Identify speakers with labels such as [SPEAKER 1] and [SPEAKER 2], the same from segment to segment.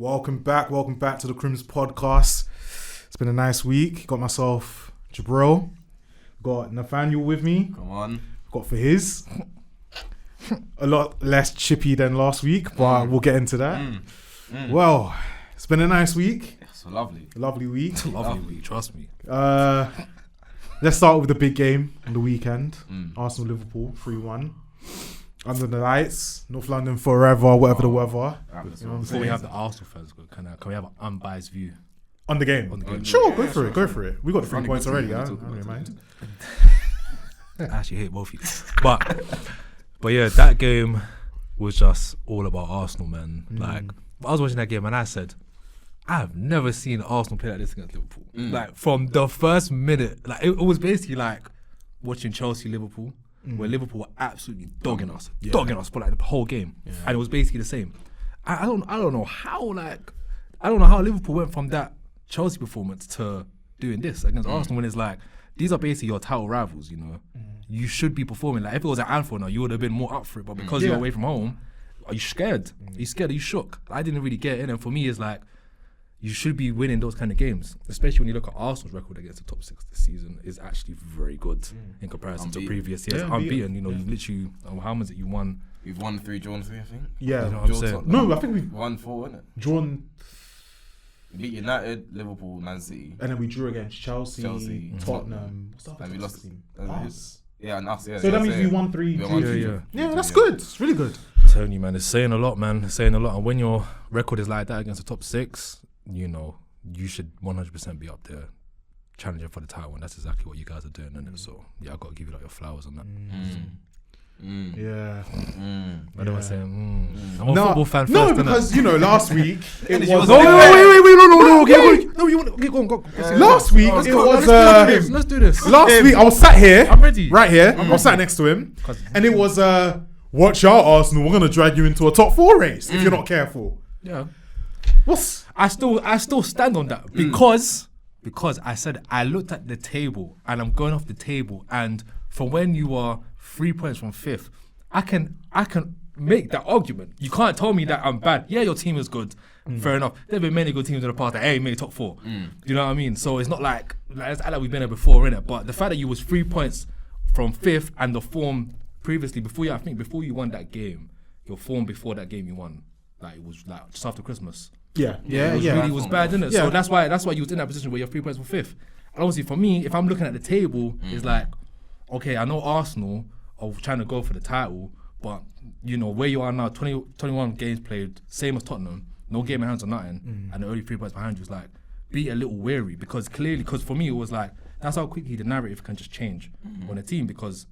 [SPEAKER 1] Welcome back to the CrimsPodcast. It's been a nice week. Got myself Jabril, got Nathaniel with me.
[SPEAKER 2] Come on.
[SPEAKER 1] Got for his. A lot less chippy than last week, but we'll get into that. Well, it's been a nice week.
[SPEAKER 2] It's a lovely
[SPEAKER 1] week.
[SPEAKER 3] It's a lovely week, trust me.
[SPEAKER 1] Let's start with the big game on the weekend. Arsenal-Liverpool, 3-1. Under the lights, North London forever, whatever the weather.
[SPEAKER 3] You know Before we have the Arsenal fans, can we have an unbiased view?
[SPEAKER 1] On the game? Sure, go for it. We got the 3 points already, I don't mind.
[SPEAKER 3] I actually hate both of you. But yeah, that game was just all about Arsenal, man. Like, I was watching that game and I said, I've never seen Arsenal play like this against Liverpool. Like, from the first minute, like it was basically like watching Chelsea-Liverpool, where Liverpool were absolutely dogging us for like the whole game, and it was basically the same. I don't know how Liverpool went from that Chelsea performance to doing this against Arsenal when it's like these are basically your title rivals. You know, you should be performing like if it was at Anfield now, you would have been more up for it. But because you're away from home, are you scared? Are you scared? Are you shook? I didn't really get it, and for me, it's like you should be winning those kind of games, especially when you look at Arsenal's record against the top 6 this season is actually very good in comparison to previous years. Unbeaten, you know, you literally, how much it you won?
[SPEAKER 2] We've won 3, drawn 3, I think.
[SPEAKER 1] Yeah,
[SPEAKER 3] you know what I'm saying?
[SPEAKER 1] No, I think we've
[SPEAKER 2] won 4, isn't it?
[SPEAKER 1] Drawn.
[SPEAKER 2] We beat United, Liverpool, Man City.
[SPEAKER 1] And then we drew against Chelsea, Tottenham. What's the other
[SPEAKER 2] and we lost
[SPEAKER 1] team?
[SPEAKER 2] Us. Yeah, and us, yeah.
[SPEAKER 1] So that means we won 3. Yeah, that's good. It's really good.
[SPEAKER 3] I'm telling you, man, it's saying a lot, man. It's saying a lot. And when your record is like that against the top 6, you know, you should 100% be up there challenging for the title, and that's exactly what you guys are doing, innit? So yeah, I got to give you like your flowers on that.
[SPEAKER 1] Yeah.
[SPEAKER 3] I don't want to say I'm a football fan first.
[SPEAKER 1] No, because you know last week it was.
[SPEAKER 3] Wait.
[SPEAKER 1] Last week it was.
[SPEAKER 3] Let's do this.
[SPEAKER 1] Last week I was sat here.
[SPEAKER 3] I'm ready.
[SPEAKER 1] Right here. I was sat next to him, and it was watch out, Arsenal. We're gonna drag you into a top 4 race if you're not careful.
[SPEAKER 3] Yeah.
[SPEAKER 1] I
[SPEAKER 3] still stand on that because I said I looked at the table and I'm going off the table, and from when you are 3 points from 5th, I can make that argument. You can't tell me that I'm bad. Yeah, your team is good. Fair enough. There have been many good teams in the past that made top 4. You know what I mean? So it's not like it's act like we've been there before, innit? But the fact that you was 3 points from 5th and the form previously before you won that game, your form before that game you won, like it was like just after Christmas.
[SPEAKER 1] Yeah.
[SPEAKER 3] It was bad, didn't it?
[SPEAKER 1] Yeah.
[SPEAKER 3] So that's why you was in that position where you're 3 points from 5th. And obviously for me, if I'm looking at the table, it's like, okay, I know Arsenal are trying to go for the title, but you know where you are now, 21 games played, same as Tottenham, no game in hands or nothing, and the only 3 points behind you is like, be a little wary because for me it was like, that's how quickly the narrative can just change on a team, because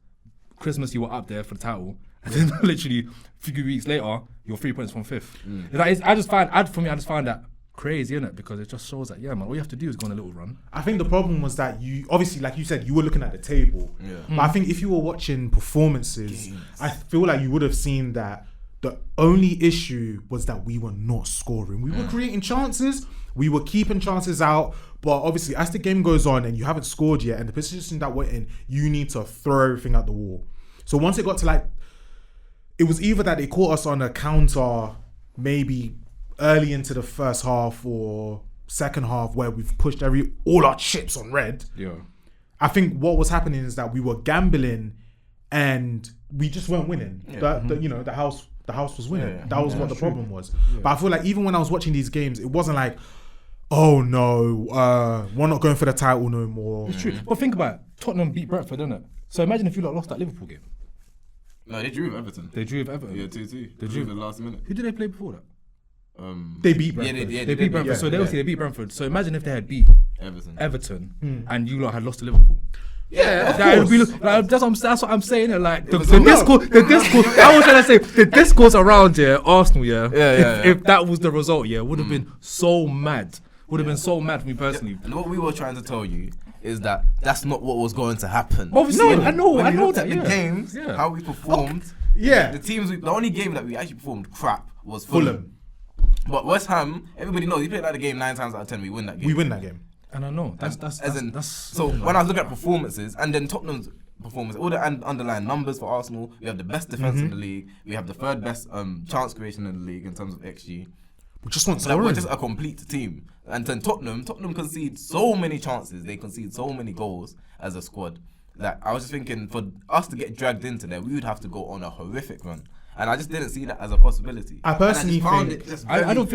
[SPEAKER 3] Christmas you were up there for the title, and then literally a few weeks later you're 3 points from 5th. I just find that crazy, innit? Because it just shows that man, all you have to do is go on a little run.
[SPEAKER 1] I think the problem was that you obviously, like you said, you were looking at the table. But I think if you were watching performances, I feel like you would have seen that the only issue was that we were not scoring. We were creating chances, we were keeping chances out, but obviously as the game goes on and you haven't scored yet, and the position that we're in, you need to throw everything at the wall. So once it got to like, it was either that they caught us on a counter, maybe early into the first half or second half, where we've pushed all our chips on red. Yeah. I think what was happening is that we were gambling and we just weren't winning. The house was winning. That was what the problem was. But I feel like even when I was watching these games, it wasn't like, oh no, we're not going for the title no more.
[SPEAKER 3] It's true. But think about it. Tottenham beat Brentford, didn't it? So imagine if you lost that Liverpool game.
[SPEAKER 2] No, they drew with Everton.
[SPEAKER 3] They drew with Everton?
[SPEAKER 2] Yeah, 2-2. They drew in the last minute.
[SPEAKER 3] Who did they play before that?
[SPEAKER 1] They beat Brentford.
[SPEAKER 3] They beat Brentford. So they beat Brentford. So imagine if they had beat Everton and you lot had lost to Liverpool.
[SPEAKER 1] Yeah, of course.
[SPEAKER 3] That's what I'm saying. Like the discourse. I was trying to say the discourse around Arsenal. If that was the result, would have been so mad. Would have been so mad for me personally.
[SPEAKER 2] And what we were trying to tell you is that that's not what was going to happen.
[SPEAKER 3] Obviously, I know that.
[SPEAKER 2] The games, how we performed. The only game that we actually performed crap was Fulham. But West Ham, everybody knows, you play like the game 9 times out of 10, we win that game.
[SPEAKER 3] And I know that's
[SPEAKER 2] so when I was looking at performances and then Tottenham's performance, all the underlying numbers for Arsenal, we have the best defense in the league, we have the 3rd best chance creation in the league in terms of XG.
[SPEAKER 1] We just want
[SPEAKER 2] like,
[SPEAKER 1] scoring.
[SPEAKER 2] we're just a complete team. And then Tottenham concede so many chances. They concede so many goals as a squad. That I was just thinking, for us to get dragged into there, we would have to go on a horrific run. And I just didn't see that as a possibility.
[SPEAKER 1] I personally think
[SPEAKER 3] I don't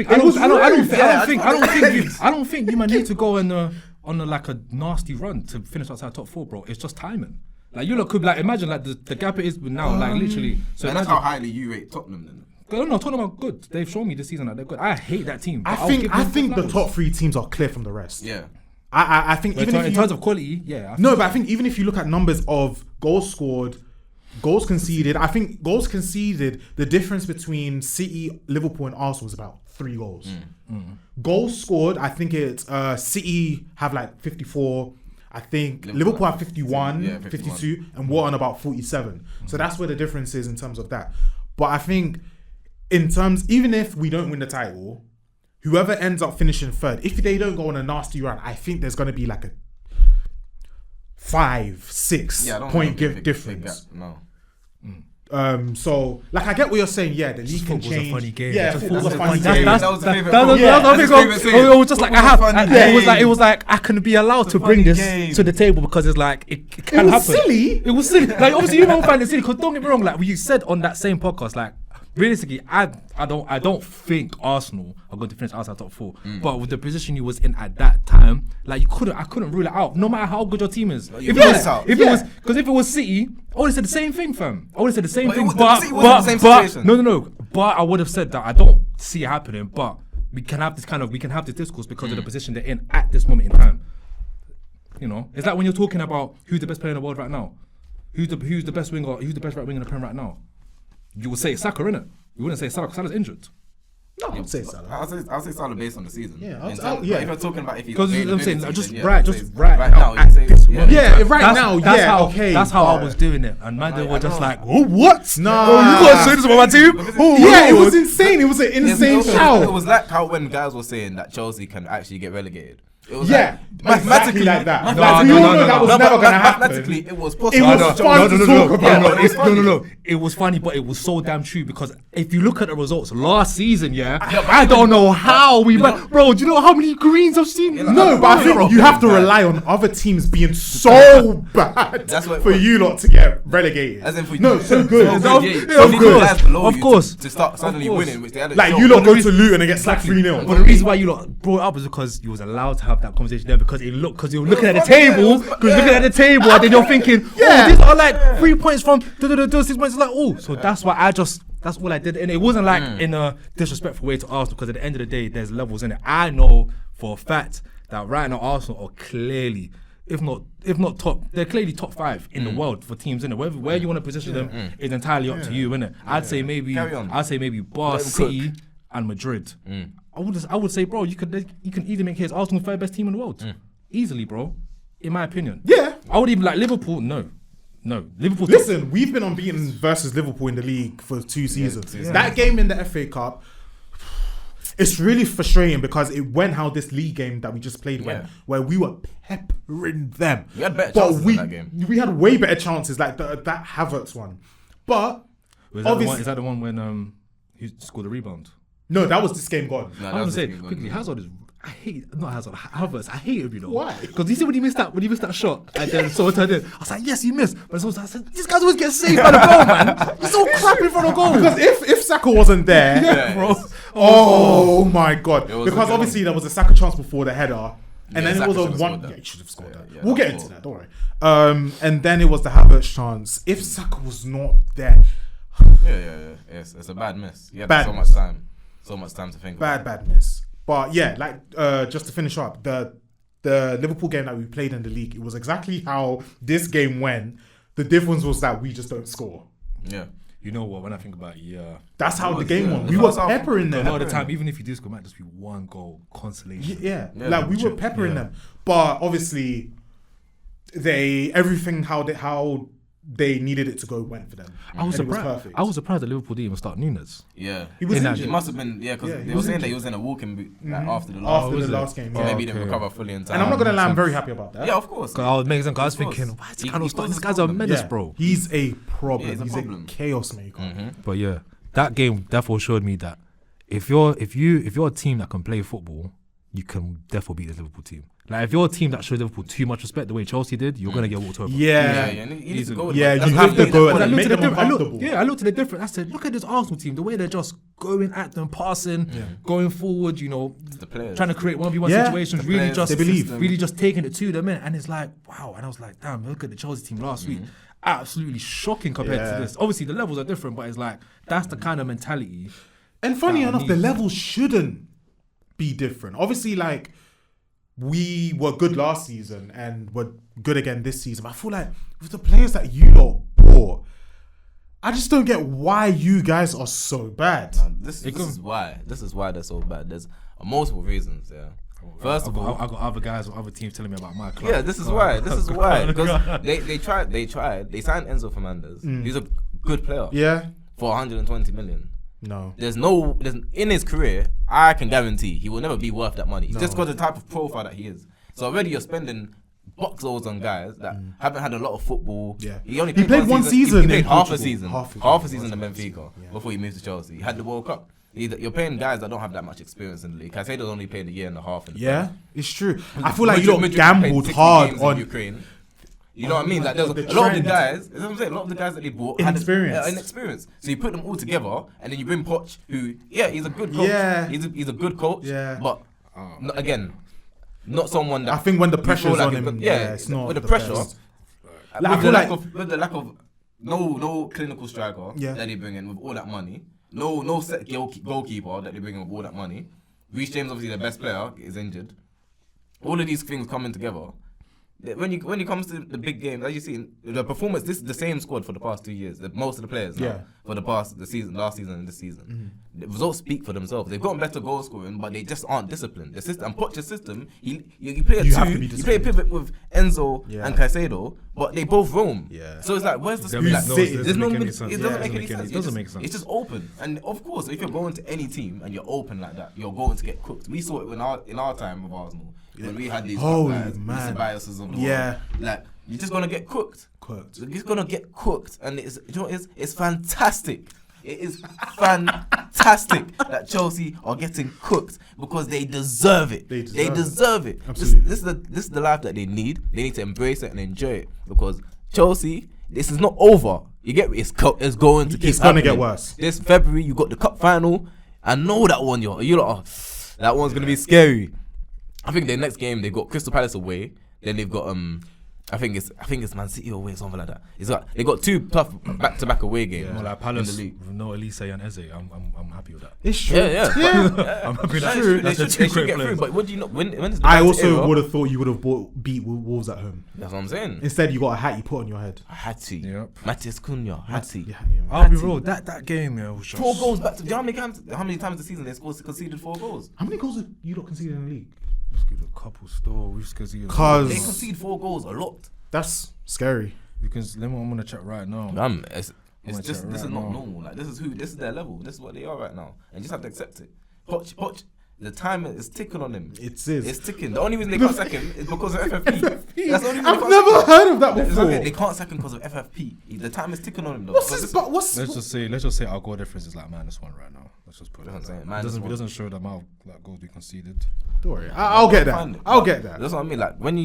[SPEAKER 3] think you might need to go on like a nasty run to finish outside top 4, bro. It's just timing. Like you lot could like imagine like the gap it is now, like literally. So
[SPEAKER 2] and that's how highly you rate Tottenham then.
[SPEAKER 3] No, Tottenham are good. They've shown me this season that they're good. I hate that team.
[SPEAKER 1] I think the top 3 teams are clear from the rest.
[SPEAKER 2] Yeah.
[SPEAKER 1] I think even
[SPEAKER 3] in terms of quality, yeah.
[SPEAKER 1] But I think even if you look at numbers of goals scored, goals conceded, I think goals conceded, the difference between City, Liverpool and Arsenal is about 3 goals. Goals scored, I think it's City have like 54, I think Liverpool have 51, 52, and we're on about 47. So that's where the difference is in terms of that. But I think in terms, even if we don't win the title, whoever ends up finishing third, if they don't go on a nasty run, I think there's going to be like a 5-6 point difference.
[SPEAKER 2] No.
[SPEAKER 1] So like I get what you're saying. Yeah, the league can change.
[SPEAKER 3] Was a funny game.
[SPEAKER 1] Yeah, football was a funny game.
[SPEAKER 2] That was the favorite.
[SPEAKER 3] It was just like it was like I can be allowed to bring this to the table because it's like it can happen.
[SPEAKER 1] Silly.
[SPEAKER 3] It was silly. Like obviously you don't find it silly because don't get me wrong. Like you said on that same podcast, like realistically, I don't think Arsenal are going to finish outside top 4. But with the position you was in at that time, like I couldn't rule it out. No matter how good your team is. If it was City, I would have said the same thing, fam. I would have said the same thing. But I would have said that I don't see it happening. But we can have this discourse because of the position they're in at this moment in time. You know, it's like when you're talking about who's the best player in the world right now, who's the best winger, who's the best right winger in the Prem right now. You would say Saka, innit? You wouldn't say Salah because Salah's injured.
[SPEAKER 1] No, I'd say Salah.
[SPEAKER 2] I'll say Salah based on the season.
[SPEAKER 1] Yeah,
[SPEAKER 2] if you're talking about if he's
[SPEAKER 3] because I'm saying
[SPEAKER 2] right
[SPEAKER 3] now.
[SPEAKER 1] That's
[SPEAKER 3] how I was doing it, and man, they were just like,
[SPEAKER 1] "Oh, what? No,
[SPEAKER 3] you gotta say this about my team."
[SPEAKER 1] It was insane. It was an insane shout.
[SPEAKER 2] It was like how when guys were saying that Chelsea can actually get relegated. It was
[SPEAKER 1] mathematically like that.
[SPEAKER 3] No,
[SPEAKER 1] that was never gonna happen.
[SPEAKER 2] Mathematically, it was possible.
[SPEAKER 1] It was fun to talk about.
[SPEAKER 3] It was funny, but it was so damn true because if you look at the results last season, I don't know how we went. Bro, do you know how many greens I've seen?
[SPEAKER 1] No, but I think you have to rely on other teams being so bad for you lot to get relegated.
[SPEAKER 2] As in for
[SPEAKER 1] so good.
[SPEAKER 3] Of course.
[SPEAKER 2] To start suddenly winning, which they had.
[SPEAKER 1] Like you lot go to Luton and get slapped 3-0.
[SPEAKER 3] But the reason why you lot brought it up is because you was allowed to have that conversation there because you were looking at the table, and then you're thinking, these are like 3 points from 6 points. Like, so that's why that's all I did, and it wasn't like in a disrespectful way to Arsenal because at the end of the day, there's levels in it. I know for a fact that right now Arsenal are clearly, if not top, they're clearly top 5 in the world for teams, innit? Where you want to position them is entirely up to you, innit? I'd say maybe Bar, City, and Madrid. I would say, bro, you can easily make his Arsenal third best team in the world, easily, bro. In my opinion, I would even like Liverpool. No, Liverpool.
[SPEAKER 1] Listen, we've been unbeaten versus Liverpool in the league for 2 seasons. That game in the FA Cup, it's really frustrating because it went how this league game that we just played went, where we were peppering them.
[SPEAKER 2] We had better chances in that game.
[SPEAKER 1] We had way better chances, like that Havertz one. But
[SPEAKER 3] is that the one when he scored a rebound?
[SPEAKER 1] No, that was this game gone.
[SPEAKER 3] I want to say quickly, Hazard is. Havertz. I hate him, you know.
[SPEAKER 1] Why?
[SPEAKER 3] Because you see when he missed that shot, and then so turned in. I was like, yes, he missed. But so I said, these guys always get saved by the goal, man. He's so crap in front of goal.
[SPEAKER 1] Because if Saka wasn't there, bro. Oh my god! Because obviously there was a Saka chance before the header, and then it was a one. Yeah, he should have scored that. We'll get into that. Don't worry. And then it was the Havertz chance. If Saka was not there,
[SPEAKER 2] it's a bad miss. He had so much time to think.
[SPEAKER 1] Bad miss. But just to finish up, the Liverpool game that we played in the league, it was exactly how this game went. The difference was that we just don't score.
[SPEAKER 3] Yeah. You know what? When I think about it,
[SPEAKER 1] that's how the game went. We were peppering them.
[SPEAKER 3] A lot of the time, even if you do score, it might just be one goal consolation.
[SPEAKER 1] Yeah. Like we were peppering them, but obviously, everything how they needed it to go went for them.
[SPEAKER 3] I was surprised that Liverpool didn't even start Nunes.
[SPEAKER 2] Yeah,
[SPEAKER 1] he was injured.
[SPEAKER 2] It must have been because they were saying that he was in a walking boot after the last game.
[SPEAKER 1] Yeah.
[SPEAKER 2] Maybe he didn't recover fully in time.
[SPEAKER 1] And I'm not gonna lie, I'm very happy about that.
[SPEAKER 2] Yeah, of course.
[SPEAKER 3] I was thinking, why is he kind of starting? This guy's a menace, bro.
[SPEAKER 1] He's a problem. He's a chaos maker.
[SPEAKER 3] But that game therefore showed me that if you're a team that can play football, you can definitely beat the Liverpool team. Like if you're a team that shows Liverpool too much respect the way Chelsea did, you're gonna get walked over.
[SPEAKER 1] Yeah,
[SPEAKER 2] You need to go with
[SPEAKER 1] you
[SPEAKER 2] that.
[SPEAKER 1] have to go and make them
[SPEAKER 3] I
[SPEAKER 1] uncomfortable.
[SPEAKER 3] looked at the difference. I said, look at this Arsenal team, the way they're just going at them, passing, going forward,
[SPEAKER 2] The players.
[SPEAKER 3] trying to create 1v1
[SPEAKER 1] Yeah.
[SPEAKER 3] situations,
[SPEAKER 2] The
[SPEAKER 3] really
[SPEAKER 2] players,
[SPEAKER 3] just
[SPEAKER 1] they believe.
[SPEAKER 3] really just taking it to them, man. And it's like, wow. And I was like, damn, look at the Chelsea team last week. Absolutely shocking compared to this. Obviously, the levels are different, but it's like, that's the kind of mentality.
[SPEAKER 1] And funny
[SPEAKER 3] that I
[SPEAKER 1] enough, the
[SPEAKER 3] need.
[SPEAKER 1] levels shouldn't be different. Obviously, like, we were good last season and we're good again this season. But I feel like with the players that you lot bought, I just don't get why you guys are so bad.
[SPEAKER 2] This is why they're so bad. There's multiple reasons. Yeah. First of all,
[SPEAKER 3] I got other guys or other teams telling me about my club.
[SPEAKER 2] yeah, this is why. Because they tried. They signed Enzo Fernandez. He's a good player.
[SPEAKER 1] Yeah?
[SPEAKER 2] For 120 million.
[SPEAKER 1] No.
[SPEAKER 2] There's in his career, I can guarantee he will never be worth that money. It's just because of the type of profile that he is. So already you're spending boxloads on guys that haven't had a lot of football.
[SPEAKER 1] Yeah.
[SPEAKER 2] He only
[SPEAKER 1] played one season
[SPEAKER 2] He played
[SPEAKER 1] in
[SPEAKER 2] half a
[SPEAKER 1] Portugal.
[SPEAKER 2] season. Half a season in Benfica before he moved to Chelsea. He had the World Cup. You're paying guys that don't have that much experience in the league. Caicedo's only played a year and a half in the
[SPEAKER 1] Yeah,
[SPEAKER 2] Premier.
[SPEAKER 1] it's true. I feel like you lot
[SPEAKER 2] Madrid
[SPEAKER 1] gambled
[SPEAKER 2] played 60
[SPEAKER 1] hard
[SPEAKER 2] games in
[SPEAKER 1] on
[SPEAKER 2] Ukraine. You know what I mean? Like there's
[SPEAKER 1] the
[SPEAKER 2] a lot of the
[SPEAKER 1] trend.
[SPEAKER 2] guys. That's what I'm saying. A lot of the guys that they bought had
[SPEAKER 1] Inexperience.
[SPEAKER 2] inexperience. So you put them all together, and then you bring Poch, who he's a good coach.
[SPEAKER 1] Yeah.
[SPEAKER 2] He's a good coach.
[SPEAKER 1] Yeah.
[SPEAKER 2] But again, not someone that
[SPEAKER 1] I think when the
[SPEAKER 2] we feel
[SPEAKER 1] pressure's
[SPEAKER 2] like
[SPEAKER 1] on
[SPEAKER 2] is
[SPEAKER 1] him,
[SPEAKER 2] good.
[SPEAKER 1] it's not
[SPEAKER 2] with the
[SPEAKER 1] the
[SPEAKER 2] pressure.
[SPEAKER 1] best.
[SPEAKER 2] Like,
[SPEAKER 1] I feel like
[SPEAKER 2] with the lack of no clinical striker that they bring in with all that money, no set goalkeeper that they bring in with all that money. Reece James, obviously the best player, is injured. All of these things coming together. When it comes to the big games, as you see, the performance, this is the same squad for the past 2 years. Most of the players now, for last season and this season. The results speak for themselves. They've gotten better goal scoring, but they just aren't disciplined. The system, and Poch's system, you play
[SPEAKER 1] You have to be
[SPEAKER 2] you play a pivot with Enzo and Caicedo, but they both roam.
[SPEAKER 1] Yeah.
[SPEAKER 2] So it's like, where's the
[SPEAKER 3] Doesn't
[SPEAKER 2] speed?
[SPEAKER 3] make-
[SPEAKER 2] There's no
[SPEAKER 3] doesn't make any
[SPEAKER 2] mid-
[SPEAKER 3] sense.
[SPEAKER 2] It doesn't make any sense.
[SPEAKER 3] It doesn't make sense.
[SPEAKER 2] It's just open, and of course, if you're going to any team and you're open like that, you're going to get cooked. We saw it in our time with Arsenal. When we had these
[SPEAKER 1] Holy
[SPEAKER 2] guys,
[SPEAKER 1] man.
[SPEAKER 2] Mr. Biases of the
[SPEAKER 1] Yeah.
[SPEAKER 2] world, like you're just gonna get cooked.
[SPEAKER 1] Cooked.
[SPEAKER 2] You're just gonna get cooked, and it's it's fantastic. It is fantastic that Chelsea are getting cooked because they deserve it. They deserve it.
[SPEAKER 1] Absolutely.
[SPEAKER 2] This is the life that they need. They need to embrace it and enjoy it because Chelsea, this is not over. You get it's going to keep.
[SPEAKER 1] It's gonna get
[SPEAKER 2] happening.
[SPEAKER 1] worse.
[SPEAKER 2] This February, you got the cup final. I know that one. You're like, that one's gonna be scary. I think their next game they've got Crystal Palace away. Then they've got I think it's Man City away, something like that. They got two tough back-to-back away games.
[SPEAKER 3] Well, like
[SPEAKER 2] in
[SPEAKER 3] Palace
[SPEAKER 2] the league.
[SPEAKER 3] with no Elise and Eze, I'm happy with that.
[SPEAKER 1] It's true.
[SPEAKER 2] Yeah.
[SPEAKER 3] I'm happy with
[SPEAKER 2] That's
[SPEAKER 3] that.
[SPEAKER 2] true.
[SPEAKER 3] That's
[SPEAKER 2] They
[SPEAKER 3] the
[SPEAKER 2] should
[SPEAKER 3] two
[SPEAKER 2] get
[SPEAKER 3] great
[SPEAKER 2] through.
[SPEAKER 3] players.
[SPEAKER 2] But what do you know? When is the
[SPEAKER 1] I
[SPEAKER 2] United
[SPEAKER 1] also
[SPEAKER 2] era?
[SPEAKER 1] would have thought you would have beat Wolves at home.
[SPEAKER 2] That's what I'm saying.
[SPEAKER 1] Instead, you got a hat you put on your head.
[SPEAKER 2] Hattie.
[SPEAKER 3] Yep.
[SPEAKER 2] Matthias Cunha. Hattie.
[SPEAKER 1] Yeah.
[SPEAKER 3] I'll be real. That game, was just
[SPEAKER 2] 4 goals back to. Do you know how many times this season they conceded 4 goals?
[SPEAKER 1] How many goals have you lot conceded in the league?
[SPEAKER 3] Just give a couple still. We just conceded.
[SPEAKER 2] They
[SPEAKER 1] 'Cause-
[SPEAKER 2] concede 4 goals a lot.
[SPEAKER 1] That's scary.
[SPEAKER 3] Because let me, I'm gonna check right now.
[SPEAKER 2] It's
[SPEAKER 3] gonna
[SPEAKER 2] just
[SPEAKER 3] check
[SPEAKER 2] this is
[SPEAKER 3] right
[SPEAKER 2] not
[SPEAKER 3] now.
[SPEAKER 2] normal. Like this is their level. This is what they are right now, and you just have to accept it. Poch, the time is ticking on him.
[SPEAKER 1] It's
[SPEAKER 2] It's ticking. The only reason they can't sack him is because of FFP. That's the only reason
[SPEAKER 1] I've
[SPEAKER 2] they can't
[SPEAKER 1] never
[SPEAKER 2] sack him.
[SPEAKER 1] heard of that
[SPEAKER 2] It's
[SPEAKER 1] before.
[SPEAKER 2] okay, they can't sack him because of FFP. The time is ticking on him though.
[SPEAKER 1] What's
[SPEAKER 2] Because
[SPEAKER 1] this?
[SPEAKER 2] this-
[SPEAKER 1] But what's
[SPEAKER 3] Let's just say our goal difference is like -1 right now. Let's just put it.
[SPEAKER 2] That's what I'm
[SPEAKER 3] Like
[SPEAKER 2] saying,
[SPEAKER 3] that. It
[SPEAKER 2] -1.
[SPEAKER 3] doesn't show the amount of like goals we conceded.
[SPEAKER 1] Don't worry. I'll get that.
[SPEAKER 2] Find it.
[SPEAKER 1] I'll get that.
[SPEAKER 2] That's what I mean. Like when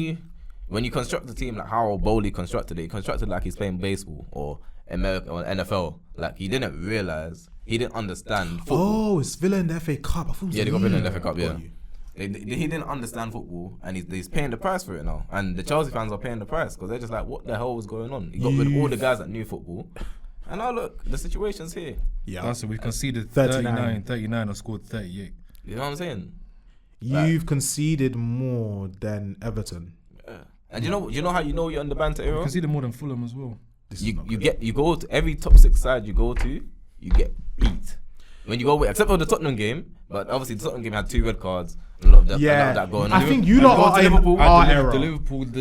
[SPEAKER 2] you construct the team, like how Bowley constructed it, he constructed like he's playing baseball or America or NFL. Like he didn't realize, he didn't understand football.
[SPEAKER 1] Oh, it's Villa in the FA Cup. I thought it was
[SPEAKER 2] Yeah, they got Villa in the FA Cup,
[SPEAKER 1] Got
[SPEAKER 2] yeah.
[SPEAKER 1] you.
[SPEAKER 2] He didn't understand football, and he's paying the price for it now. And the Chelsea fans are paying the price because they're just like, what the hell was going on? He got rid of all the guys that knew football, and now look, the situation's here.
[SPEAKER 1] Yeah.
[SPEAKER 3] That's it. We've conceded
[SPEAKER 1] 39.
[SPEAKER 3] 39 and scored 38.
[SPEAKER 2] You know what I'm saying?
[SPEAKER 1] You've conceded more than Everton.
[SPEAKER 2] Yeah. And you know how you know you're on the banter
[SPEAKER 3] We
[SPEAKER 2] era?
[SPEAKER 3] conceded more than Fulham as well.
[SPEAKER 1] This is
[SPEAKER 2] You
[SPEAKER 1] not
[SPEAKER 2] you
[SPEAKER 1] good.
[SPEAKER 2] get you go to every top 6 side you go to, you get beat. When you go away, except for the Tottenham game, but obviously the Tottenham game had 2 red cards. A lot of that,
[SPEAKER 1] Yeah.
[SPEAKER 2] a lot of that going on.
[SPEAKER 1] I think you
[SPEAKER 2] And
[SPEAKER 1] lot
[SPEAKER 2] go
[SPEAKER 1] are
[SPEAKER 2] to
[SPEAKER 1] in
[SPEAKER 2] Liverpool.
[SPEAKER 1] our
[SPEAKER 3] the,
[SPEAKER 1] era.
[SPEAKER 3] the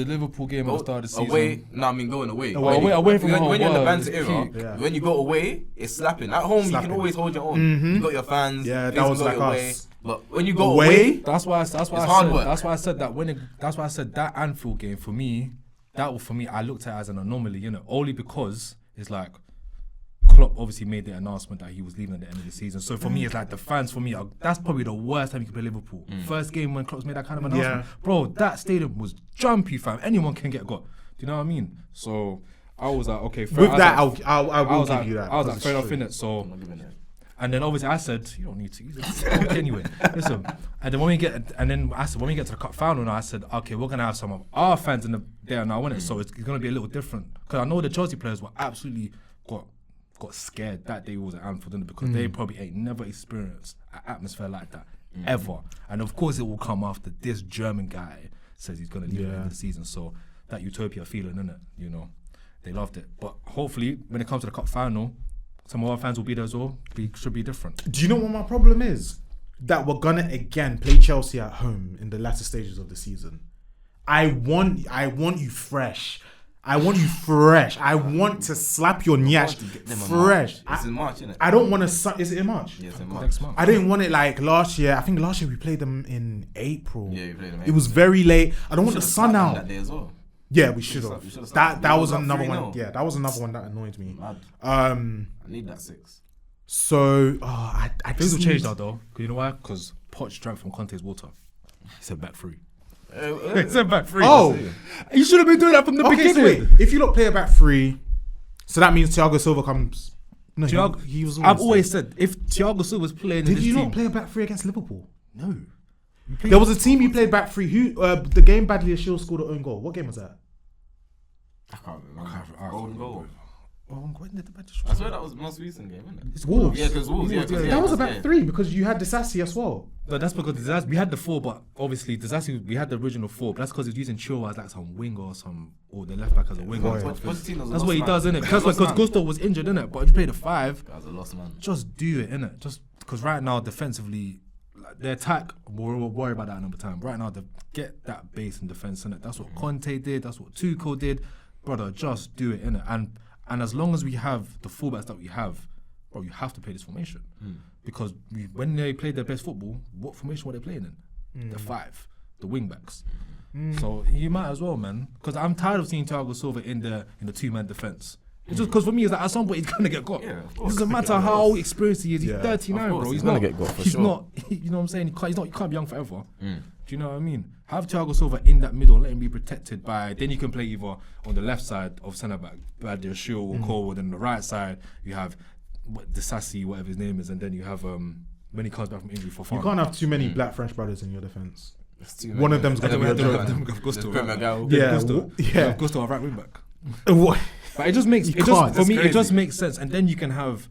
[SPEAKER 3] Liverpool game at the start of the season.
[SPEAKER 2] Away, no, I mean going away.
[SPEAKER 3] Away from home,
[SPEAKER 2] when you're in the
[SPEAKER 3] wow,
[SPEAKER 2] banter
[SPEAKER 3] it's
[SPEAKER 2] era,
[SPEAKER 3] peak.
[SPEAKER 1] Yeah.
[SPEAKER 2] when you go away, it's slapping. At home, you
[SPEAKER 1] Slapping.
[SPEAKER 2] can always hold your own. You got your fans.
[SPEAKER 1] Yeah,
[SPEAKER 2] things
[SPEAKER 1] that was
[SPEAKER 2] go
[SPEAKER 1] like
[SPEAKER 2] your way.
[SPEAKER 1] us.
[SPEAKER 2] But when you go
[SPEAKER 1] Away?
[SPEAKER 2] away,
[SPEAKER 3] That's why I
[SPEAKER 2] hard
[SPEAKER 3] said.
[SPEAKER 2] work.
[SPEAKER 3] That's why I said that that's why I said that Anfield game for me. I looked at it as an anomaly, only because it's like Klopp obviously made the announcement that he was leaving at the end of the season. So for me, it's like the fans, for me, that's probably the worst time you can play Liverpool. First game when Klopp's made that kind of announcement. Bro, that stadium was jumpy, fam. Anyone can get got. Do you know what I mean? So I was like, okay.
[SPEAKER 1] With that, I will give you that.
[SPEAKER 3] I was like, fair enough, innit? So, and then obviously I said, you don't need to use it. Anyway, listen. And then when we get to the cup final, now I said, okay, we're gonna have some of our fans in the there now, innit? So it's gonna be a little different. Because I know the Chelsea players were absolutely got scared that day was at Anfield, innit? Because they probably ain't never experienced an atmosphere like that ever. And of course it will come after this German guy says he's gonna leave at the end of the season. So that utopia feeling, innit? You know, they loved it. But hopefully when it comes to the cup final, some of our fans will be there as well. Should be different.
[SPEAKER 1] Do you know what my problem is? That we're gonna again play Chelsea at home in the latter stages of the season. I want you fresh. I want you fresh. I want to slap your nyash fresh.
[SPEAKER 2] It's in March, isn't it?
[SPEAKER 1] I don't want to. Is it in March?
[SPEAKER 2] Yeah, it's in March.
[SPEAKER 3] Next month.
[SPEAKER 1] I didn't want it like last year. I think last year we played them in April.
[SPEAKER 2] Yeah, you played them.
[SPEAKER 1] It was very late. I don't want the sun out.
[SPEAKER 2] That day as well.
[SPEAKER 1] Yeah, we should have. That was another
[SPEAKER 2] 3-0.
[SPEAKER 1] one. Yeah, that was another one that annoyed me.
[SPEAKER 2] Mad. I need that 6.
[SPEAKER 1] So I
[SPEAKER 3] Things
[SPEAKER 1] just
[SPEAKER 3] will change
[SPEAKER 1] need-
[SPEAKER 3] now though. Cause you know why? Because Poch drank from Conte's water. He said back 3.
[SPEAKER 2] He
[SPEAKER 3] said back 3.
[SPEAKER 1] Oh,
[SPEAKER 3] You should have been doing that from the
[SPEAKER 1] okay. So
[SPEAKER 3] beginning.
[SPEAKER 1] wait, if you look play it back 3, so that means Thiago Silva comes. No, he was.
[SPEAKER 3] I've always said if Thiago Silva was playing in
[SPEAKER 1] Did
[SPEAKER 3] this
[SPEAKER 1] you
[SPEAKER 3] team,
[SPEAKER 1] not play a back 3 against Liverpool?
[SPEAKER 3] No.
[SPEAKER 1] There was a team you played back 3. Who? The game badly Ashil scored an own goal. What game was that?
[SPEAKER 2] I can't remember. Golden goal.
[SPEAKER 3] When did the
[SPEAKER 2] I swear that was the most recent game, isn't it?
[SPEAKER 1] It's Wolves.
[SPEAKER 2] Yeah, because Wolves. Yeah,
[SPEAKER 1] That was a back 3 because you had Disassi as well.
[SPEAKER 3] No, that's because Disassi, we had the 4, but obviously Disassi, we had the original 4, but that's because he's using Chilwell as like some winger or the left back as a winger. That's what he does, innit? Because Gusto was injured, innit? But if you play the 5,
[SPEAKER 2] That was a lost man.
[SPEAKER 3] just do it, innit? Just because right now defensively, like, the attack, we'll worry about that another time. Right now, get that base in defense, innit? That's what Conte did. That's what Tuchel did, brother. Just do it, innit? And as long as we have the fullbacks that we have, bro, you have to play this formation. Because when they played their best football, what formation were they playing in? The 5, the wing backs. So you might as well, man. Because I'm tired of seeing Thiago Silva in the 2-man defense. It's just because for me, it's like at some point he's gonna get got.
[SPEAKER 2] Yeah, of
[SPEAKER 3] It
[SPEAKER 2] course.
[SPEAKER 3] doesn't matter how experienced he is. He's 39,
[SPEAKER 2] of course,
[SPEAKER 3] bro.
[SPEAKER 2] he's
[SPEAKER 3] He's
[SPEAKER 2] gonna
[SPEAKER 3] not
[SPEAKER 2] get got for
[SPEAKER 3] He's
[SPEAKER 2] sure.
[SPEAKER 3] not. You know what I'm saying? You can't be young forever. Do you know what I mean? Have Thiago Silva in that middle, let him be protected by. Then you can play either on the left side of centre back, Badia Shield or Cole, and on the right side you have Disassi, whatever his name is, and then you have when he comes back from injury for fun.
[SPEAKER 1] You can't have too many black French brothers in your defense.
[SPEAKER 2] It's
[SPEAKER 1] One of them's
[SPEAKER 3] And
[SPEAKER 1] gonna
[SPEAKER 3] then
[SPEAKER 1] be
[SPEAKER 3] we
[SPEAKER 1] a
[SPEAKER 3] have
[SPEAKER 1] joke.
[SPEAKER 3] them have Gusto.
[SPEAKER 2] Premier Gal.
[SPEAKER 1] Yeah,
[SPEAKER 3] Gusto.
[SPEAKER 1] yeah.
[SPEAKER 3] Gusto, our right wing back.
[SPEAKER 1] What?
[SPEAKER 3] But it just makes
[SPEAKER 1] You
[SPEAKER 3] it just
[SPEAKER 1] can't.
[SPEAKER 3] for me.
[SPEAKER 2] That's
[SPEAKER 3] It just
[SPEAKER 2] crazy.
[SPEAKER 3] makes sense, and then you can have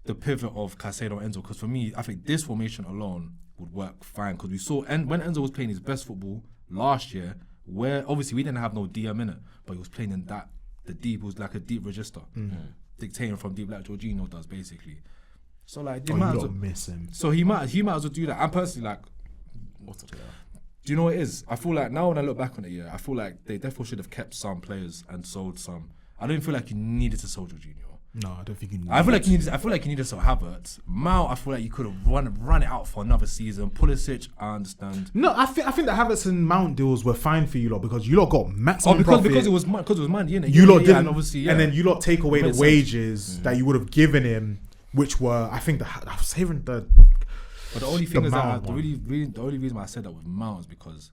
[SPEAKER 3] the pivot of Caicedo and Enzo. Because for me, I think this formation alone would work fine. Because we saw, and when Enzo was playing his best football last year, where obviously we didn't have no DM in it, but he was playing in the deep. It was like a deep register, dictating from deep like Jorginho does basically. So like, they
[SPEAKER 1] Oh,
[SPEAKER 3] might
[SPEAKER 1] you
[SPEAKER 3] as
[SPEAKER 1] don't
[SPEAKER 3] well,
[SPEAKER 1] miss him.
[SPEAKER 3] so he might as well do that. I'm personally like,
[SPEAKER 2] What a player.
[SPEAKER 3] do you know what it is? I feel like now when I look back on it, yeah, I feel like they definitely should have kept some players and sold some. I don't feel like you needed to sell Jorginho.
[SPEAKER 1] No, I don't think you need.
[SPEAKER 3] I feel like you needed some Havertz. Mount, I feel like you could have run it out for another season. Pulisic, I understand.
[SPEAKER 1] No, I think the Havertz and Mount deals were fine for you lot because you lot got maximum profit.
[SPEAKER 3] because it was money, innit?
[SPEAKER 1] You lot didn't,
[SPEAKER 3] and obviously, yeah.
[SPEAKER 1] and then you lot take away the
[SPEAKER 3] Makes sense.
[SPEAKER 1] wages that you would have given him, which were I think I was saving the.
[SPEAKER 3] But the only thing is
[SPEAKER 1] Mount
[SPEAKER 3] that the
[SPEAKER 1] one.
[SPEAKER 3] only reason why I said that with Mount is because,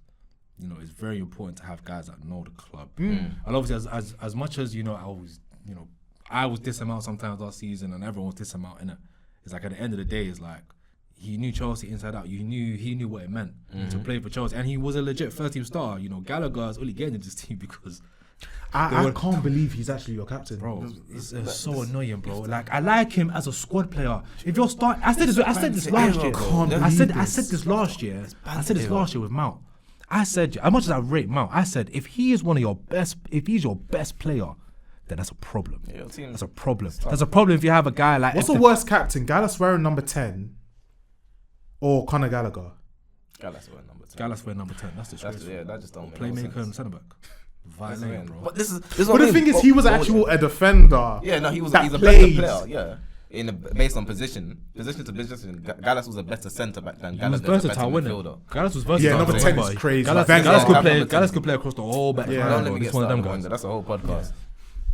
[SPEAKER 3] you know, it's very important to have guys that know the club. And obviously, as much as, you know, I was dissing out sometimes last season, and everyone was dissing out in it. It's like at the end of the day, it's like he knew Chelsea inside out. He knew what it meant to play for Chelsea, and he was a legit first team star. You know, Gallagher is only getting into this team because.
[SPEAKER 1] I can't believe he's actually your captain,
[SPEAKER 3] Bro, it's so annoying, bro. Like, I like him as a squad player. If you're I said this last year. I said this last year. I said this last year with Mount. I said, as much as I rate Mount, I said if he's your best player, then that's a problem.
[SPEAKER 2] Yeah, your team-
[SPEAKER 3] That's a problem. That's a problem if you have a guy like.
[SPEAKER 1] What's the worst captain, Gallas wearing number 10 or Conor Gallagher?
[SPEAKER 2] Gallas were number 10.
[SPEAKER 3] Gallas wearing number 10. That's disgraceful.
[SPEAKER 2] That just don't make no
[SPEAKER 3] Playmaker
[SPEAKER 2] sense.
[SPEAKER 3] and centre back. Violent, bro.
[SPEAKER 2] But this is
[SPEAKER 1] But
[SPEAKER 2] what I
[SPEAKER 1] the
[SPEAKER 2] mean.
[SPEAKER 1] thing is, he was actual a defender.
[SPEAKER 2] Yeah, no, he's
[SPEAKER 1] that
[SPEAKER 2] a
[SPEAKER 1] played.
[SPEAKER 2] better player. Yeah, based on position to position, Gallas was a better centre back than
[SPEAKER 3] He was
[SPEAKER 2] Gallagher.
[SPEAKER 3] versatile, wasn't it? Gallas was versatile.
[SPEAKER 1] Yeah, number
[SPEAKER 3] bro.
[SPEAKER 1] 10 is
[SPEAKER 3] But
[SPEAKER 1] crazy.
[SPEAKER 3] Gallas
[SPEAKER 1] Van
[SPEAKER 3] could
[SPEAKER 1] Gaal.
[SPEAKER 3] play. Gallas could play across the whole back
[SPEAKER 1] Yeah.
[SPEAKER 3] line.
[SPEAKER 2] Don't let
[SPEAKER 3] bro.
[SPEAKER 2] me
[SPEAKER 3] He's
[SPEAKER 2] get
[SPEAKER 3] one of
[SPEAKER 2] started
[SPEAKER 3] them
[SPEAKER 2] on
[SPEAKER 3] guys.
[SPEAKER 2] that. That's a whole podcast.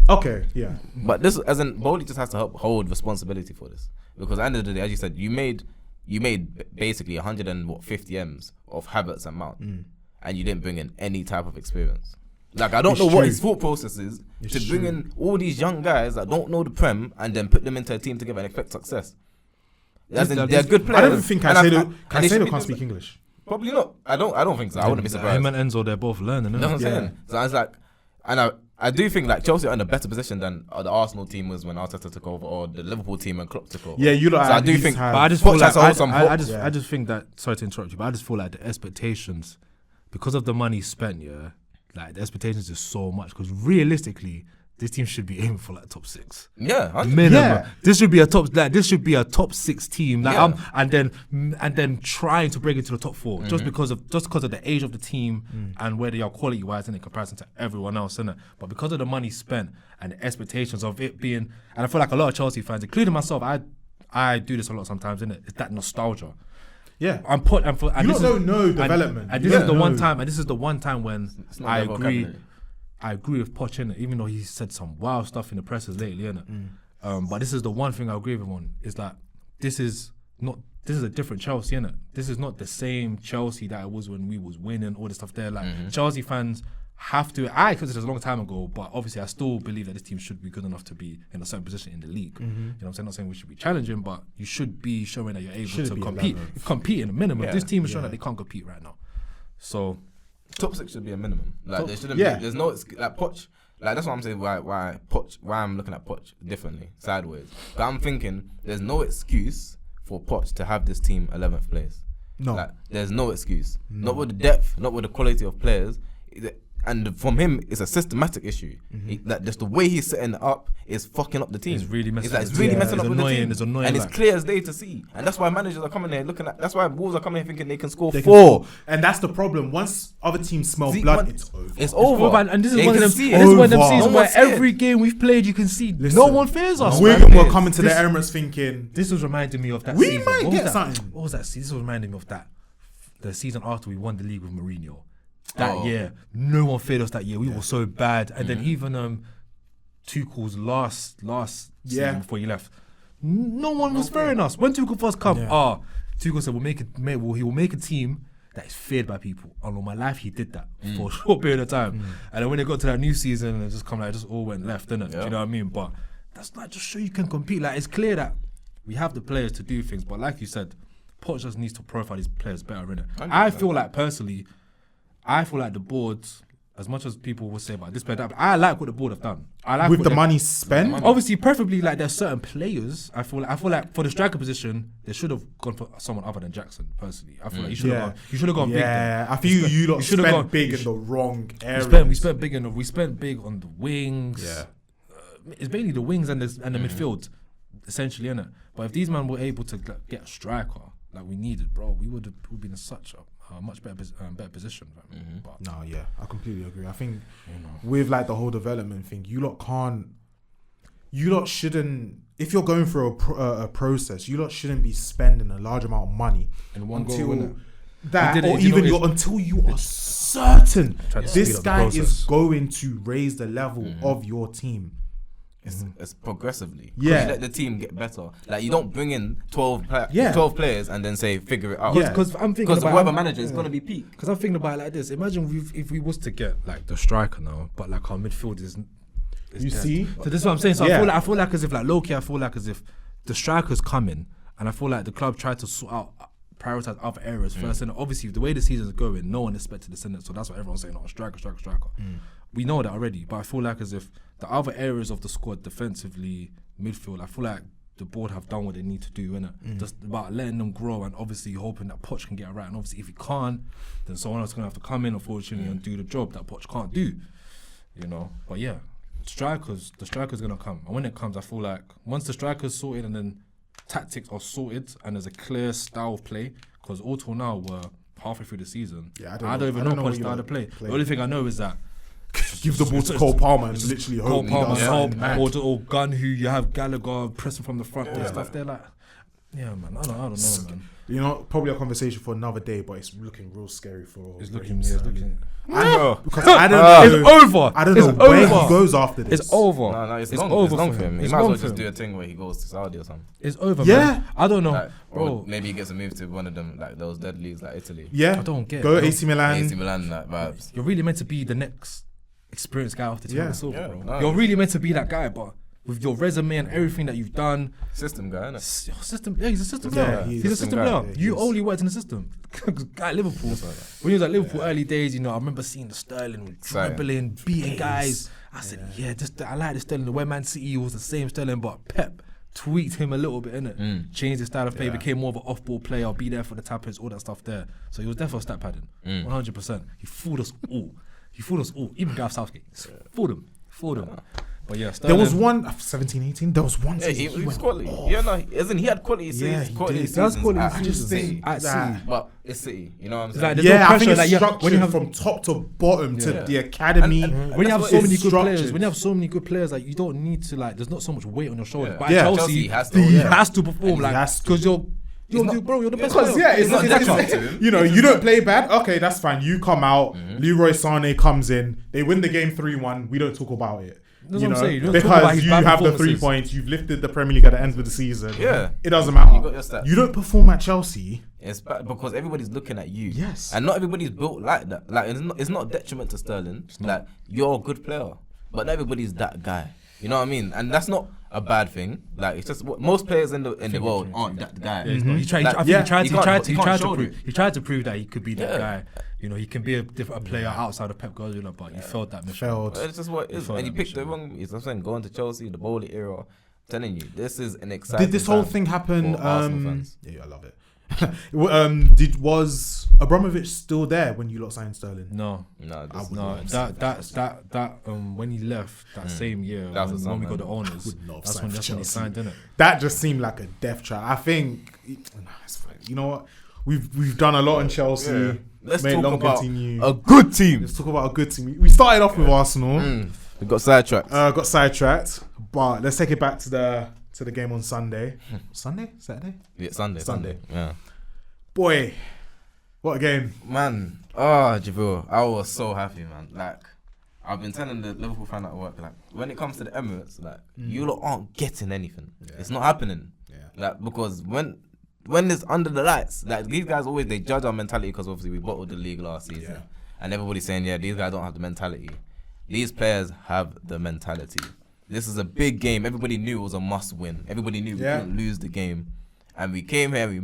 [SPEAKER 1] Okay, yeah.
[SPEAKER 2] But this, as in, Bowley just has to hold responsibility for this, because at the end of the day, as you said, you made basically 150 M's of Havertz and Mount, and you didn't bring in any type of experience. Like, I don't know what his thought process is to bring in all these young guys that don't know the Prem and then put them into a team together and expect success. As in, they're good players.
[SPEAKER 1] I don't think Caicedo can't speak English.
[SPEAKER 2] Probably not. I don't think so. I wouldn't be surprised.
[SPEAKER 3] Him and Enzo, they're both learning.
[SPEAKER 2] You know what I'm saying? So I was like, and I do think like Chelsea are in a better position than the Arsenal team was when Arteta took over, or the Liverpool team when Klopp took over.
[SPEAKER 1] Yeah, you know.
[SPEAKER 2] So I do think.
[SPEAKER 3] But I just feel like I just think that. Sorry to interrupt you, but I just feel like the expectations, because of the money spent, like the expectations is so much. Because realistically, this team should be aiming for like top 6.
[SPEAKER 2] Yeah,
[SPEAKER 3] minimum. Yeah. This should be a top 6 team. Like and then trying to break into the top 4 just because of the age of the team and where they are quality wise in comparison to everyone else, innit? But because of the money spent and the expectations of it being, and I feel like a lot of Chelsea fans, including myself, I do this a lot sometimes, innit? It's that nostalgia.
[SPEAKER 1] Yeah,
[SPEAKER 3] you don't know
[SPEAKER 1] development.
[SPEAKER 3] And this is the one time. And this is the one time when I agree. I agree with Poch, innit? Even though he said some wild stuff in the presses lately, innit? But this is the one thing I agree with him on, is that this is a different Chelsea, innit? This is not the same Chelsea that it was when we was winning, all this stuff there. Like, Chelsea fans have to, I consider this a long time ago, but obviously I still believe that this team should be good enough to be in a certain position in the league. You know what I'm saying? Not saying we should be challenging, but you should be showing that you're able to compete. Compete in a minimum. This team is showing that they can't compete right now. So
[SPEAKER 2] top 6 should be a minimum. Like, there shouldn't be. There's no like Poch. Like, that's what I'm saying. Why I'm looking at Poch differently, sideways. But I'm thinking there's no excuse for Poch to have this team 11th place.
[SPEAKER 1] No,
[SPEAKER 2] like, there's no excuse. Not with the depth, not with the quality of players. And from him, it's a systematic issue. That just the way he's setting it up is fucking up the team.
[SPEAKER 3] It's really messing
[SPEAKER 2] up with the team. It's annoying, and it's clear as day to see. And that's why managers are coming here looking at. That's why Wolves are coming here thinking they can score 4.
[SPEAKER 1] And that's the problem. Once other teams smell blood, it's over.
[SPEAKER 3] It's over. And this is one of them seasons where every game we've played, you can see no one fears us.
[SPEAKER 1] Wigan were coming to the Emirates thinking.
[SPEAKER 3] This was reminding me of that.
[SPEAKER 1] We might get something.
[SPEAKER 3] What was that? This was reminding me of that. The season after we won the league with Mourinho. That year, no one feared us that year. We were so bad, and then even Tuchel's last season before he left, no one was fearing us. When Tuchel first come, Tuchel said he will make a team that is feared by people. And all my life, he did that for a short period of time. And then when they got to that new season, it just all went left, didn't it? Do you know what I mean? But that's not just so you can compete. Like, it's clear that we have the players to do things, but like you said, Poch just needs to profile these players better, innit? I feel like personally. I feel like the board, as much as people will say about this player, that, I like what the board have done. I like
[SPEAKER 1] with the money spent.
[SPEAKER 3] Obviously, preferably like there's certain players. I feel like for the striker position, they should have gone for someone other than Jackson. Personally, I feel like you should have gone big.
[SPEAKER 1] Yeah, I feel you lot should have gone big in the wrong area.
[SPEAKER 3] We spent big on the wings. Yeah, it's mainly the wings and the midfield, essentially, innit? But if these men were able to get a striker like we needed, bro, we would been in such a much better position. But
[SPEAKER 1] no, yeah, I completely agree. I think with like the whole development thing, you lot shouldn't. If you're going through a process, you lot shouldn't be spending a large amount of money
[SPEAKER 3] in one goal.
[SPEAKER 1] Until you are certain this guy is going to raise the level of your team.
[SPEAKER 2] It's progressively. Yeah. You let the team get better. Like, you don't bring in 12 players and then say, figure it out.
[SPEAKER 3] Because I'm thinking about
[SPEAKER 2] whoever manager is going to be peak.
[SPEAKER 3] Because I'm thinking about it like this. Imagine if we was to get like the striker now, but like our midfield is
[SPEAKER 1] you dead. See?
[SPEAKER 3] So this is what I'm saying. So I feel like as if like low-key, I feel like as if the striker's coming, and I feel like the club tried to sort out, prioritize other areas first. And obviously, the way the season's going, no one expected this in it. So that's what everyone's saying, striker. We know that already, but I feel like as if the other areas of the squad, defensively, midfield, I feel like the board have done what they need to do, innit? Just about letting them grow and obviously hoping that Poch can get it right. And obviously if he can't, then someone else is going to have to come in, unfortunately, and do the job that Poch can't do, you know? But yeah, the striker's going to come. And when it comes, I feel like once the striker's sorted and then tactics are sorted and there's a clear style of play, because all till now we're halfway through the season. Yeah, I don't even know Poch's style to play. The only thing I know is that
[SPEAKER 1] give the ball to Cole Palmer and literally hope
[SPEAKER 3] or Gunn, who you have Gallagher pressing from the front and stuff. They're like, Yeah, man. I don't know, man.
[SPEAKER 1] You know, probably a conversation for another day, but it's looking real scary for.
[SPEAKER 3] It's
[SPEAKER 1] Raheem
[SPEAKER 3] looking.
[SPEAKER 1] Sterling.
[SPEAKER 3] Because
[SPEAKER 1] I don't know.
[SPEAKER 3] It's over.
[SPEAKER 1] I don't know where he goes after this.
[SPEAKER 3] It's over.
[SPEAKER 2] No, it's
[SPEAKER 3] It's
[SPEAKER 2] long.
[SPEAKER 3] over
[SPEAKER 2] It's long
[SPEAKER 3] for
[SPEAKER 2] for
[SPEAKER 3] him.
[SPEAKER 2] him. He
[SPEAKER 3] It's
[SPEAKER 2] might as
[SPEAKER 3] long
[SPEAKER 2] well
[SPEAKER 3] for
[SPEAKER 2] just
[SPEAKER 3] him.
[SPEAKER 2] do a thing where he goes to Saudi or something.
[SPEAKER 3] It's over,
[SPEAKER 1] Yeah.
[SPEAKER 3] man. I don't know,
[SPEAKER 2] Like,
[SPEAKER 3] bro.
[SPEAKER 2] or maybe he gets a move to one of them, like those dead leagues, like Italy.
[SPEAKER 1] Yeah,
[SPEAKER 3] I don't get
[SPEAKER 1] go
[SPEAKER 3] it.
[SPEAKER 1] AC Milan.
[SPEAKER 2] AC Milan, like vibes.
[SPEAKER 3] You're really meant to be the next experienced guy off the team
[SPEAKER 1] Yeah.
[SPEAKER 3] of silver,
[SPEAKER 2] Yeah,
[SPEAKER 3] bro.
[SPEAKER 2] no.
[SPEAKER 3] You're really meant to be that guy, but with your resume and everything that you've done,
[SPEAKER 2] System guy, innit?
[SPEAKER 3] system. Yeah, he's a system
[SPEAKER 1] Yeah,
[SPEAKER 3] player.
[SPEAKER 1] he's
[SPEAKER 3] He's
[SPEAKER 1] a
[SPEAKER 3] a system
[SPEAKER 2] system guy.
[SPEAKER 3] player.
[SPEAKER 1] Yeah,
[SPEAKER 3] You
[SPEAKER 1] he is.
[SPEAKER 3] only worked in the system. Guy at Liverpool. When he was at Liverpool early days, you know, I remember seeing the Sterling
[SPEAKER 2] Exciting.
[SPEAKER 3] dribbling, beating guys. I said, I like the Sterling. The way Man City was the same Sterling, but Pep tweaked him a little bit, innit? Changed his style of play, became more of an off-ball player, be there for the tappers, all that stuff there. So he was there for stat padding, 100%. He fooled us all. Even Gareth Southgate. Fooled him. But yeah,
[SPEAKER 1] There
[SPEAKER 3] Sterling,
[SPEAKER 1] was one 17, 18. There was one
[SPEAKER 2] Yeah,
[SPEAKER 1] season
[SPEAKER 2] he was
[SPEAKER 1] went
[SPEAKER 2] quality.
[SPEAKER 1] off.
[SPEAKER 2] Yeah, no, as in he had quality
[SPEAKER 1] Yeah,
[SPEAKER 2] seasons.
[SPEAKER 1] he
[SPEAKER 2] Quality
[SPEAKER 1] did.
[SPEAKER 2] seasons.
[SPEAKER 3] That's quality
[SPEAKER 2] at
[SPEAKER 1] I just
[SPEAKER 3] seasons.
[SPEAKER 1] think
[SPEAKER 3] At
[SPEAKER 1] that.
[SPEAKER 3] sea.
[SPEAKER 2] But it's City, you know what I'm saying?
[SPEAKER 3] Like, there's
[SPEAKER 1] Yeah,
[SPEAKER 3] no
[SPEAKER 1] I think
[SPEAKER 3] pressure
[SPEAKER 1] it's
[SPEAKER 3] that
[SPEAKER 1] structured
[SPEAKER 3] when you have
[SPEAKER 1] from top to bottom to
[SPEAKER 2] Yeah.
[SPEAKER 1] the academy.
[SPEAKER 2] And
[SPEAKER 3] when you have
[SPEAKER 2] that's
[SPEAKER 3] so
[SPEAKER 2] what
[SPEAKER 3] many
[SPEAKER 1] it's
[SPEAKER 3] good players,
[SPEAKER 1] structured.
[SPEAKER 3] when you have so many good players, like you don't need to like. There's not so much weight on your shoulders.
[SPEAKER 2] Yeah.
[SPEAKER 3] But
[SPEAKER 1] Yeah.
[SPEAKER 3] at Chelsea,
[SPEAKER 2] Chelsea has to,
[SPEAKER 3] he
[SPEAKER 2] yeah.
[SPEAKER 3] has to perform
[SPEAKER 1] And he
[SPEAKER 3] like
[SPEAKER 1] has to.
[SPEAKER 3] because you're
[SPEAKER 2] not-
[SPEAKER 3] bro. You're the best.
[SPEAKER 1] Because
[SPEAKER 3] player.
[SPEAKER 1] yeah, it's
[SPEAKER 2] not
[SPEAKER 1] not
[SPEAKER 2] detrimental to him.
[SPEAKER 1] you know, you don't play bad. Okay, that's fine. You come out. Leroy Sané comes in. They win the game 3-1. We don't talk about it.
[SPEAKER 3] That's
[SPEAKER 1] You
[SPEAKER 3] what I'm
[SPEAKER 1] know,
[SPEAKER 3] saying. You don't talk about
[SPEAKER 1] because
[SPEAKER 3] his
[SPEAKER 1] you
[SPEAKER 3] bad
[SPEAKER 1] have the 3
[SPEAKER 3] performances.
[SPEAKER 1] points. You've lifted the Premier League at the end of the season.
[SPEAKER 2] Yeah.
[SPEAKER 1] It doesn't matter.
[SPEAKER 2] You got your stats.
[SPEAKER 1] You don't perform at Chelsea.
[SPEAKER 2] It's bad because everybody's looking at you.
[SPEAKER 1] Yes.
[SPEAKER 2] And not everybody's built like that. Like it's not a detriment to Sterling. Like you're a good player, but not everybody's that guy. You know what I mean? And that's not a bad thing. Like it's just what most players in the world aren't that guy.
[SPEAKER 3] He tried.
[SPEAKER 2] Like,
[SPEAKER 3] I think
[SPEAKER 2] yeah,
[SPEAKER 3] he tried.
[SPEAKER 2] you
[SPEAKER 3] He
[SPEAKER 2] can't-
[SPEAKER 3] tried.
[SPEAKER 2] you
[SPEAKER 3] He
[SPEAKER 2] can't
[SPEAKER 3] tried to
[SPEAKER 2] show
[SPEAKER 3] prove.
[SPEAKER 2] it.
[SPEAKER 3] He tried to prove that he could be that
[SPEAKER 2] Yeah.
[SPEAKER 3] guy. You know, he can be a player outside of Pep Guardiola, but he failed that mission.
[SPEAKER 1] Failed.
[SPEAKER 2] It's just what it is.
[SPEAKER 3] Felt
[SPEAKER 2] And you
[SPEAKER 3] that
[SPEAKER 2] picked the
[SPEAKER 3] mission.
[SPEAKER 2] wrong. I'm saying going to Chelsea, the Bowley era. I'm telling you, this is an exciting.
[SPEAKER 1] Did this whole
[SPEAKER 2] time
[SPEAKER 1] thing happen?
[SPEAKER 2] for Arsenal fans.
[SPEAKER 1] Yeah, I love it. Was Abramovich still there when you lot signed Sterling?
[SPEAKER 3] No.
[SPEAKER 2] No, this
[SPEAKER 1] would
[SPEAKER 2] is
[SPEAKER 1] not.
[SPEAKER 3] That when he left that same year
[SPEAKER 2] That was
[SPEAKER 3] when we
[SPEAKER 2] the
[SPEAKER 3] got the
[SPEAKER 2] summer.
[SPEAKER 3] owners,
[SPEAKER 1] Would not have
[SPEAKER 3] that's
[SPEAKER 1] signed
[SPEAKER 3] when
[SPEAKER 1] for
[SPEAKER 3] he
[SPEAKER 1] Chelsea.
[SPEAKER 3] signed, didn't it?
[SPEAKER 1] That just seemed like a death trap. I think it's fine. You know what? We've done a lot in Chelsea.
[SPEAKER 2] Yeah. Let's
[SPEAKER 1] May it
[SPEAKER 2] talk
[SPEAKER 1] long
[SPEAKER 2] about
[SPEAKER 1] continue.
[SPEAKER 2] a good team.
[SPEAKER 1] Let's talk about a good team. We started off with Arsenal.
[SPEAKER 2] We got sidetracked.
[SPEAKER 1] Got sidetracked, but let's take it back to the game on Sunday. Saturday?
[SPEAKER 2] Yeah, Sunday.
[SPEAKER 1] Sunday.
[SPEAKER 2] Yeah.
[SPEAKER 1] Boy, what a game!
[SPEAKER 2] Man, Jabril, I was so happy, man. Like, I've been telling the Liverpool fan at work, like, when it comes to the Emirates, like, you lot aren't getting anything.
[SPEAKER 1] Yeah.
[SPEAKER 2] It's not happening.
[SPEAKER 1] Yeah.
[SPEAKER 2] Like, because when it's under the lights, like, these guys always, they judge our mentality because obviously we bottled the league last season.
[SPEAKER 1] Yeah.
[SPEAKER 2] And everybody's saying, yeah, these guys don't have the mentality. These players have the mentality. This is a big game. Everybody knew it was a must win. Everybody knew we couldn't lose the game. And we came here, we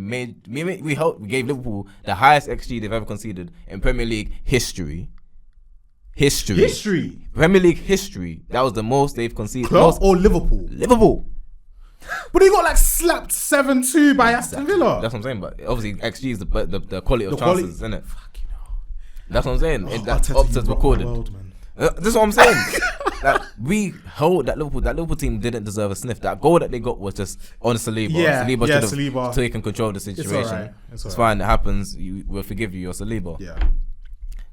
[SPEAKER 2] gave Liverpool the highest XG they've ever conceded in Premier League history. Premier League history. That was the most they've conceded.
[SPEAKER 1] Klopp
[SPEAKER 2] Most-
[SPEAKER 1] or Liverpool?
[SPEAKER 2] Liverpool.
[SPEAKER 1] But he got like slapped 7-2 by Aston Villa.
[SPEAKER 2] That's what I'm saying. But obviously XG is the quality of
[SPEAKER 1] The quality-
[SPEAKER 2] chances, isn't it?
[SPEAKER 1] Fucking hell.
[SPEAKER 2] That's what I'm saying. That's
[SPEAKER 1] Arteta,
[SPEAKER 2] Opta's
[SPEAKER 1] you rock my
[SPEAKER 2] recorded.
[SPEAKER 1] world, man.
[SPEAKER 2] This is what I'm saying. Like, we hold that Liverpool team didn't deserve a sniff. That goal that they got was just on Saliba.
[SPEAKER 1] Yeah,
[SPEAKER 2] Saliba
[SPEAKER 1] yeah,
[SPEAKER 2] should
[SPEAKER 1] Saliba.
[SPEAKER 2] have taken control of the situation.
[SPEAKER 1] alright, it's
[SPEAKER 2] It's
[SPEAKER 1] alright.
[SPEAKER 2] fine. It happens. We'll forgive you. You're Saliba.
[SPEAKER 1] Yeah.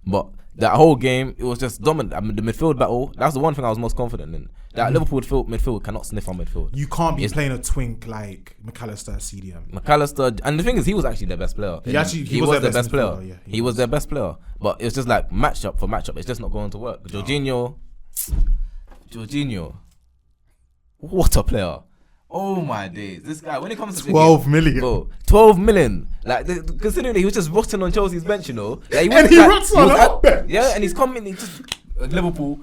[SPEAKER 2] But that whole game, it was just dominant. I mean, the midfield battle, that's the one thing I was most confident in. That Liverpool midfield cannot sniff on midfield.
[SPEAKER 1] You can't be
[SPEAKER 2] It's-
[SPEAKER 1] playing a twink like McAllister at CDM.
[SPEAKER 2] McAllister, and the thing is, he was actually their best player.
[SPEAKER 1] He was
[SPEAKER 2] their best player.
[SPEAKER 1] midfielder, yeah,
[SPEAKER 2] he was their best player. But it's just like matchup for matchup. It's just not going to work. Jorginho, what a player. Oh my days. This guy, when it comes to
[SPEAKER 1] 12 million.
[SPEAKER 2] Bro, 12 million. Like, considering that he was just rotting on Chelsea's bench, you know. Like,
[SPEAKER 1] And he rots on our bench.
[SPEAKER 2] Yeah, and he's coming, he just, Liverpool,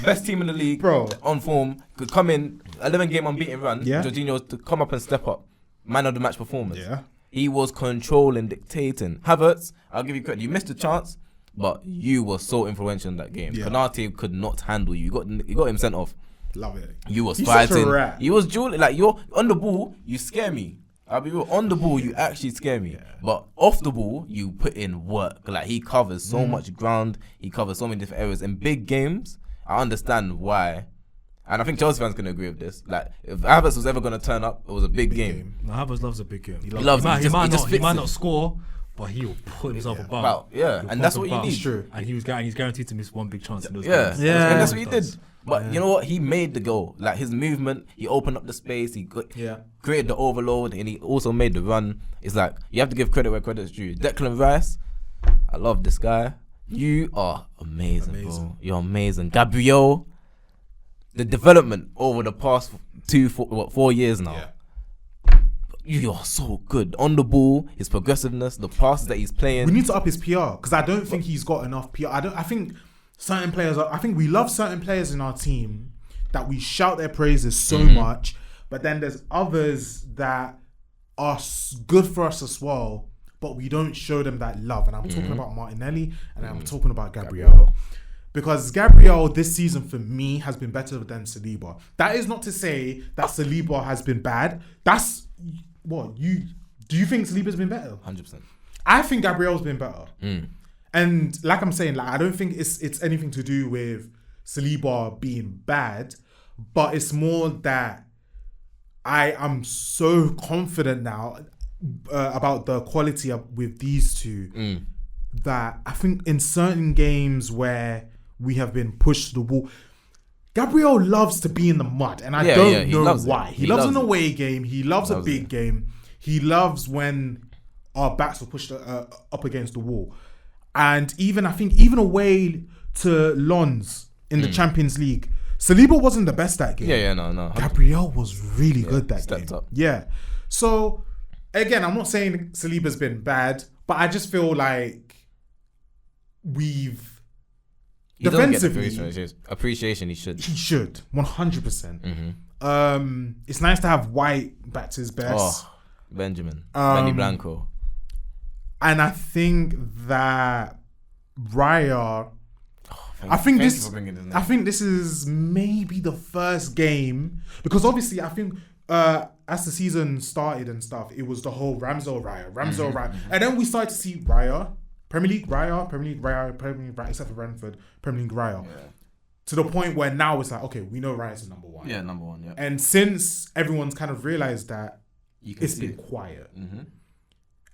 [SPEAKER 2] best team in the league,
[SPEAKER 1] Bro.
[SPEAKER 2] on form, could come in, 11 game unbeaten run,
[SPEAKER 1] Yeah.
[SPEAKER 2] Jorginho to come up and step up. Man of the match performance.
[SPEAKER 1] Yeah.
[SPEAKER 2] He was controlling, dictating. Havertz, I'll give you credit. You missed a chance, but you were so influential in that game.
[SPEAKER 1] Yeah.
[SPEAKER 2] Konate could not handle you. You got him sent off.
[SPEAKER 1] Love it.
[SPEAKER 2] You was
[SPEAKER 1] He's such a
[SPEAKER 2] fighting.
[SPEAKER 1] rat.
[SPEAKER 2] You was dueling. Like, you're on the ball, you scare me. I'll be real. On the ball, you actually scare me. But off the ball, you put in work. Like, he covers so much ground. He covers so many different areas. In big games, I understand why. And I think Chelsea fans can agree with this. Like, if Havertz was ever going to turn up, it was a big game.
[SPEAKER 3] No, Havertz loves a big game. He
[SPEAKER 2] loves it. He just
[SPEAKER 3] he
[SPEAKER 2] fits
[SPEAKER 3] might
[SPEAKER 2] it.
[SPEAKER 3] not score, but he will put himself above.
[SPEAKER 2] Yeah,
[SPEAKER 3] He'll
[SPEAKER 2] and
[SPEAKER 3] put
[SPEAKER 2] that's what you
[SPEAKER 3] above.
[SPEAKER 2] need.
[SPEAKER 1] It's true.
[SPEAKER 3] And he's guaranteed to miss one big chance in those
[SPEAKER 2] Yeah,
[SPEAKER 3] games.
[SPEAKER 1] Yeah.
[SPEAKER 2] and that's what he did. But you know what? He made the goal. Like his movement, he opened up the space. He created the overload, and he also made the run. It's like you have to give credit where credit's due. Declan Rice, I love this guy. You are amazing. Bro. You're amazing. Gabriel, the development over the past 4 years now. You are so good on the ball. His progressiveness, the passes that he's playing.
[SPEAKER 1] We need to up his PR because I don't think he's got enough PR. I think certain players. I think we love certain players in our team that we shout their praises so much, but then there's others that are good for us as well, but we don't show them that love. And I'm talking about Martinelli and I'm talking about Gabriel. Because Gabriel this season for me has been better than Saliba. That is not to say that Saliba has been bad. That's what do you think Saliba's been better?
[SPEAKER 2] 100%.
[SPEAKER 1] I think Gabriel's been better. And like I'm saying, like I don't think it's anything to do with Saliba being bad, but it's more that I am so confident now about the quality with these two that I think in certain games where we have been pushed to the wall, Gabriel loves to be in the mud, and I don't know why. He loves an away game. He loves a big game. He loves when our backs are pushed up against the wall. And I think even away to Lens in the Champions League, Saliba wasn't the best that game.
[SPEAKER 2] No.
[SPEAKER 1] Gabriel was really good that game.
[SPEAKER 2] Stepped up.
[SPEAKER 1] Yeah. So, again, I'm not saying Saliba's been bad, but I just feel like we've...
[SPEAKER 2] He defensively, doesn't get the appreciation he should.
[SPEAKER 1] He should, 100%. It's nice to have White back to his best.
[SPEAKER 2] Oh, Benny Blanco.
[SPEAKER 1] And I think that Raya... I think this is maybe the first game, because obviously I think as the season started and stuff, it was the whole Ramsdale Raya. And then we started to see Raya, Premier League Raya, except for Brentford, Premier League Raya. Yeah. To the point where now it's like, okay, we know Raya's number one.
[SPEAKER 2] Yeah, number one, yeah.
[SPEAKER 1] And since everyone's kind of realized that, it's been quiet.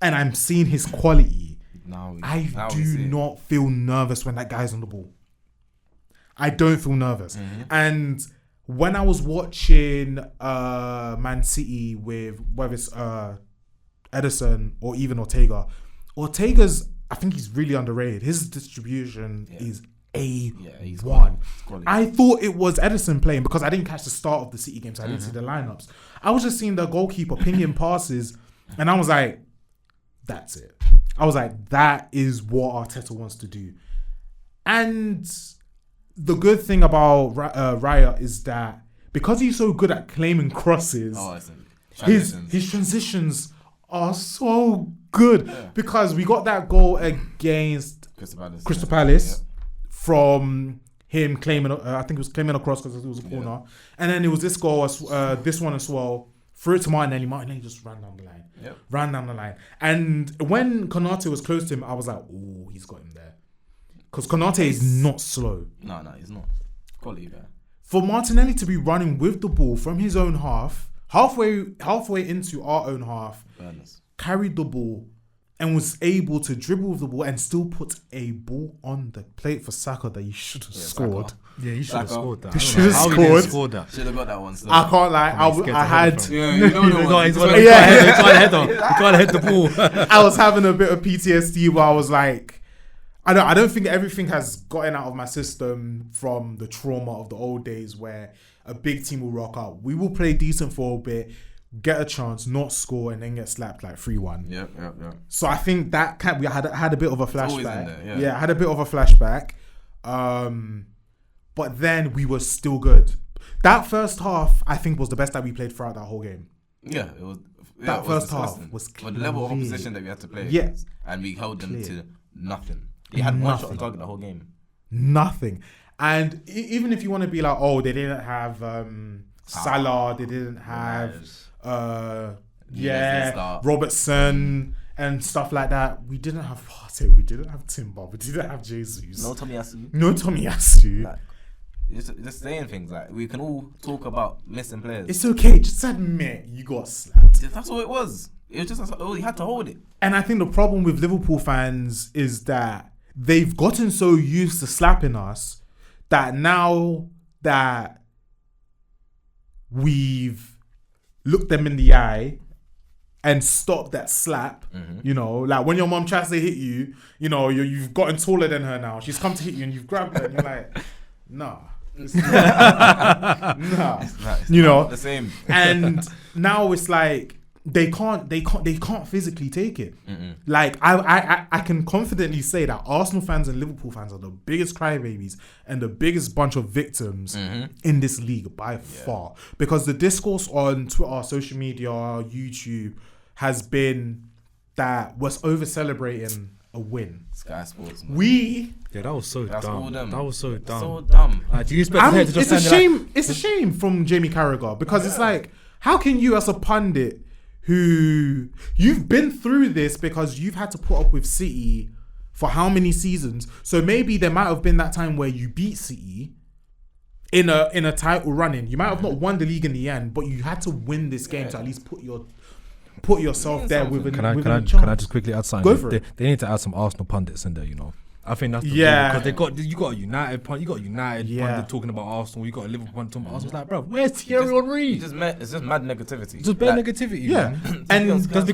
[SPEAKER 1] And I'm seeing his quality. I do not feel nervous when that guy's on the ball. I don't feel nervous. And when I was watching Man City with whether it's Ederson or even Ortega's, I think he's really underrated. His distribution is A1. I thought it was Ederson playing because I didn't catch the start of the City game, so I didn't see the lineups. I was just seeing the goalkeeper pinging passes, and I was like, that's it. I was like, that is what Arteta wants to do. And the good thing about Raya is that because he's so good at claiming crosses, his transitions are so good. Because we got that goal against Crystal Palace from him claiming, I think it was claiming a cross because it was a corner. And then it was this goal, this one as well. Threw it to Martinelli. Martinelli just ran down the line. And when Konate was close to him, I was like, oh, he's got him there. Because Konate is not slow.
[SPEAKER 2] No, he's not. Quality there.
[SPEAKER 1] For Martinelli to be running with the ball from his own half, halfway into our own half, carried the ball and was able to dribble with the ball and still put a ball on the plate for Saka that you should have scored.
[SPEAKER 3] Saka. Yeah, you should have scored that.
[SPEAKER 1] You should have scored
[SPEAKER 3] that.
[SPEAKER 2] Should have got that one. Still.
[SPEAKER 1] I can't lie. I had.
[SPEAKER 3] He's got a header. He can't hit the ball.
[SPEAKER 1] I was having a bit of PTSD where I was like, I don't think everything has gotten out of my system from the trauma of the old days where a big team will rock up. We will play decent for a bit, get a chance, not score, and then get slapped like 3-1.
[SPEAKER 2] Yeah.
[SPEAKER 1] So I think that we had a bit of a flashback.
[SPEAKER 2] There,
[SPEAKER 1] I had a bit of a flashback. But then we were still good. That first half, I think, was the best that we played throughout that whole game.
[SPEAKER 2] Yeah, it was.
[SPEAKER 1] That first half was clear.
[SPEAKER 2] But the level of opposition that we had to play against, and we held them to nothing. They had one shot on target the whole game. Nothing.
[SPEAKER 1] And even if you want to be like, oh, they didn't have Salah, they didn't have Robertson and stuff like that. We didn't have Partey, we didn't have Timber, we didn't have Jesus.
[SPEAKER 2] No Tomiyasu.
[SPEAKER 1] Like,
[SPEAKER 2] just saying things like we can all talk about missing players.
[SPEAKER 1] It's okay, just admit you got slapped.
[SPEAKER 2] That's all it was. It was just you had to hold it.
[SPEAKER 1] And I think the problem with Liverpool fans is that they've gotten so used to slapping us that now that we've looked them in the eye and stopped that slap. You know, like when your mom tries to hit you, you know, you've gotten taller than her now. She's come to hit you and you've grabbed her and you're like, nah. It's not. Nah.
[SPEAKER 2] It's
[SPEAKER 1] you know,
[SPEAKER 2] not the same.
[SPEAKER 1] And now it's like they can't physically take it. Like I can confidently say that Arsenal fans and Liverpool fans are the biggest crybabies and the biggest bunch of victims in this league by far, because the discourse on Twitter, social media, YouTube has been that we're over celebrating a win.
[SPEAKER 2] Sky Sports, man.
[SPEAKER 3] Yeah, that was so dumb. That was so dumb.
[SPEAKER 2] So dumb.
[SPEAKER 3] Like, do you expect the head to just
[SPEAKER 1] it's a
[SPEAKER 3] stand there
[SPEAKER 1] shame. It's a shame from Jamie Carragher, because it's like, how can you as a pundit who you've been through this, because you've had to put up with City for how many seasons? So maybe there might have been that time where you beat City in a title running. You might have not won the league in the end, but you had to win this game to at least put yourself there with a chance.
[SPEAKER 3] Can I just quickly add something?
[SPEAKER 1] Go for it.
[SPEAKER 3] They need to add some Arsenal pundits in there, you know. I think that's the because you got a United pundit talking about Arsenal. You got a Liverpool pundit talking about Arsenal. It's like, bro, where's Thierry Henry?
[SPEAKER 2] It's just mad negativity.
[SPEAKER 3] Just bare negativity.
[SPEAKER 1] Yeah,
[SPEAKER 3] man.
[SPEAKER 1] and
[SPEAKER 3] that's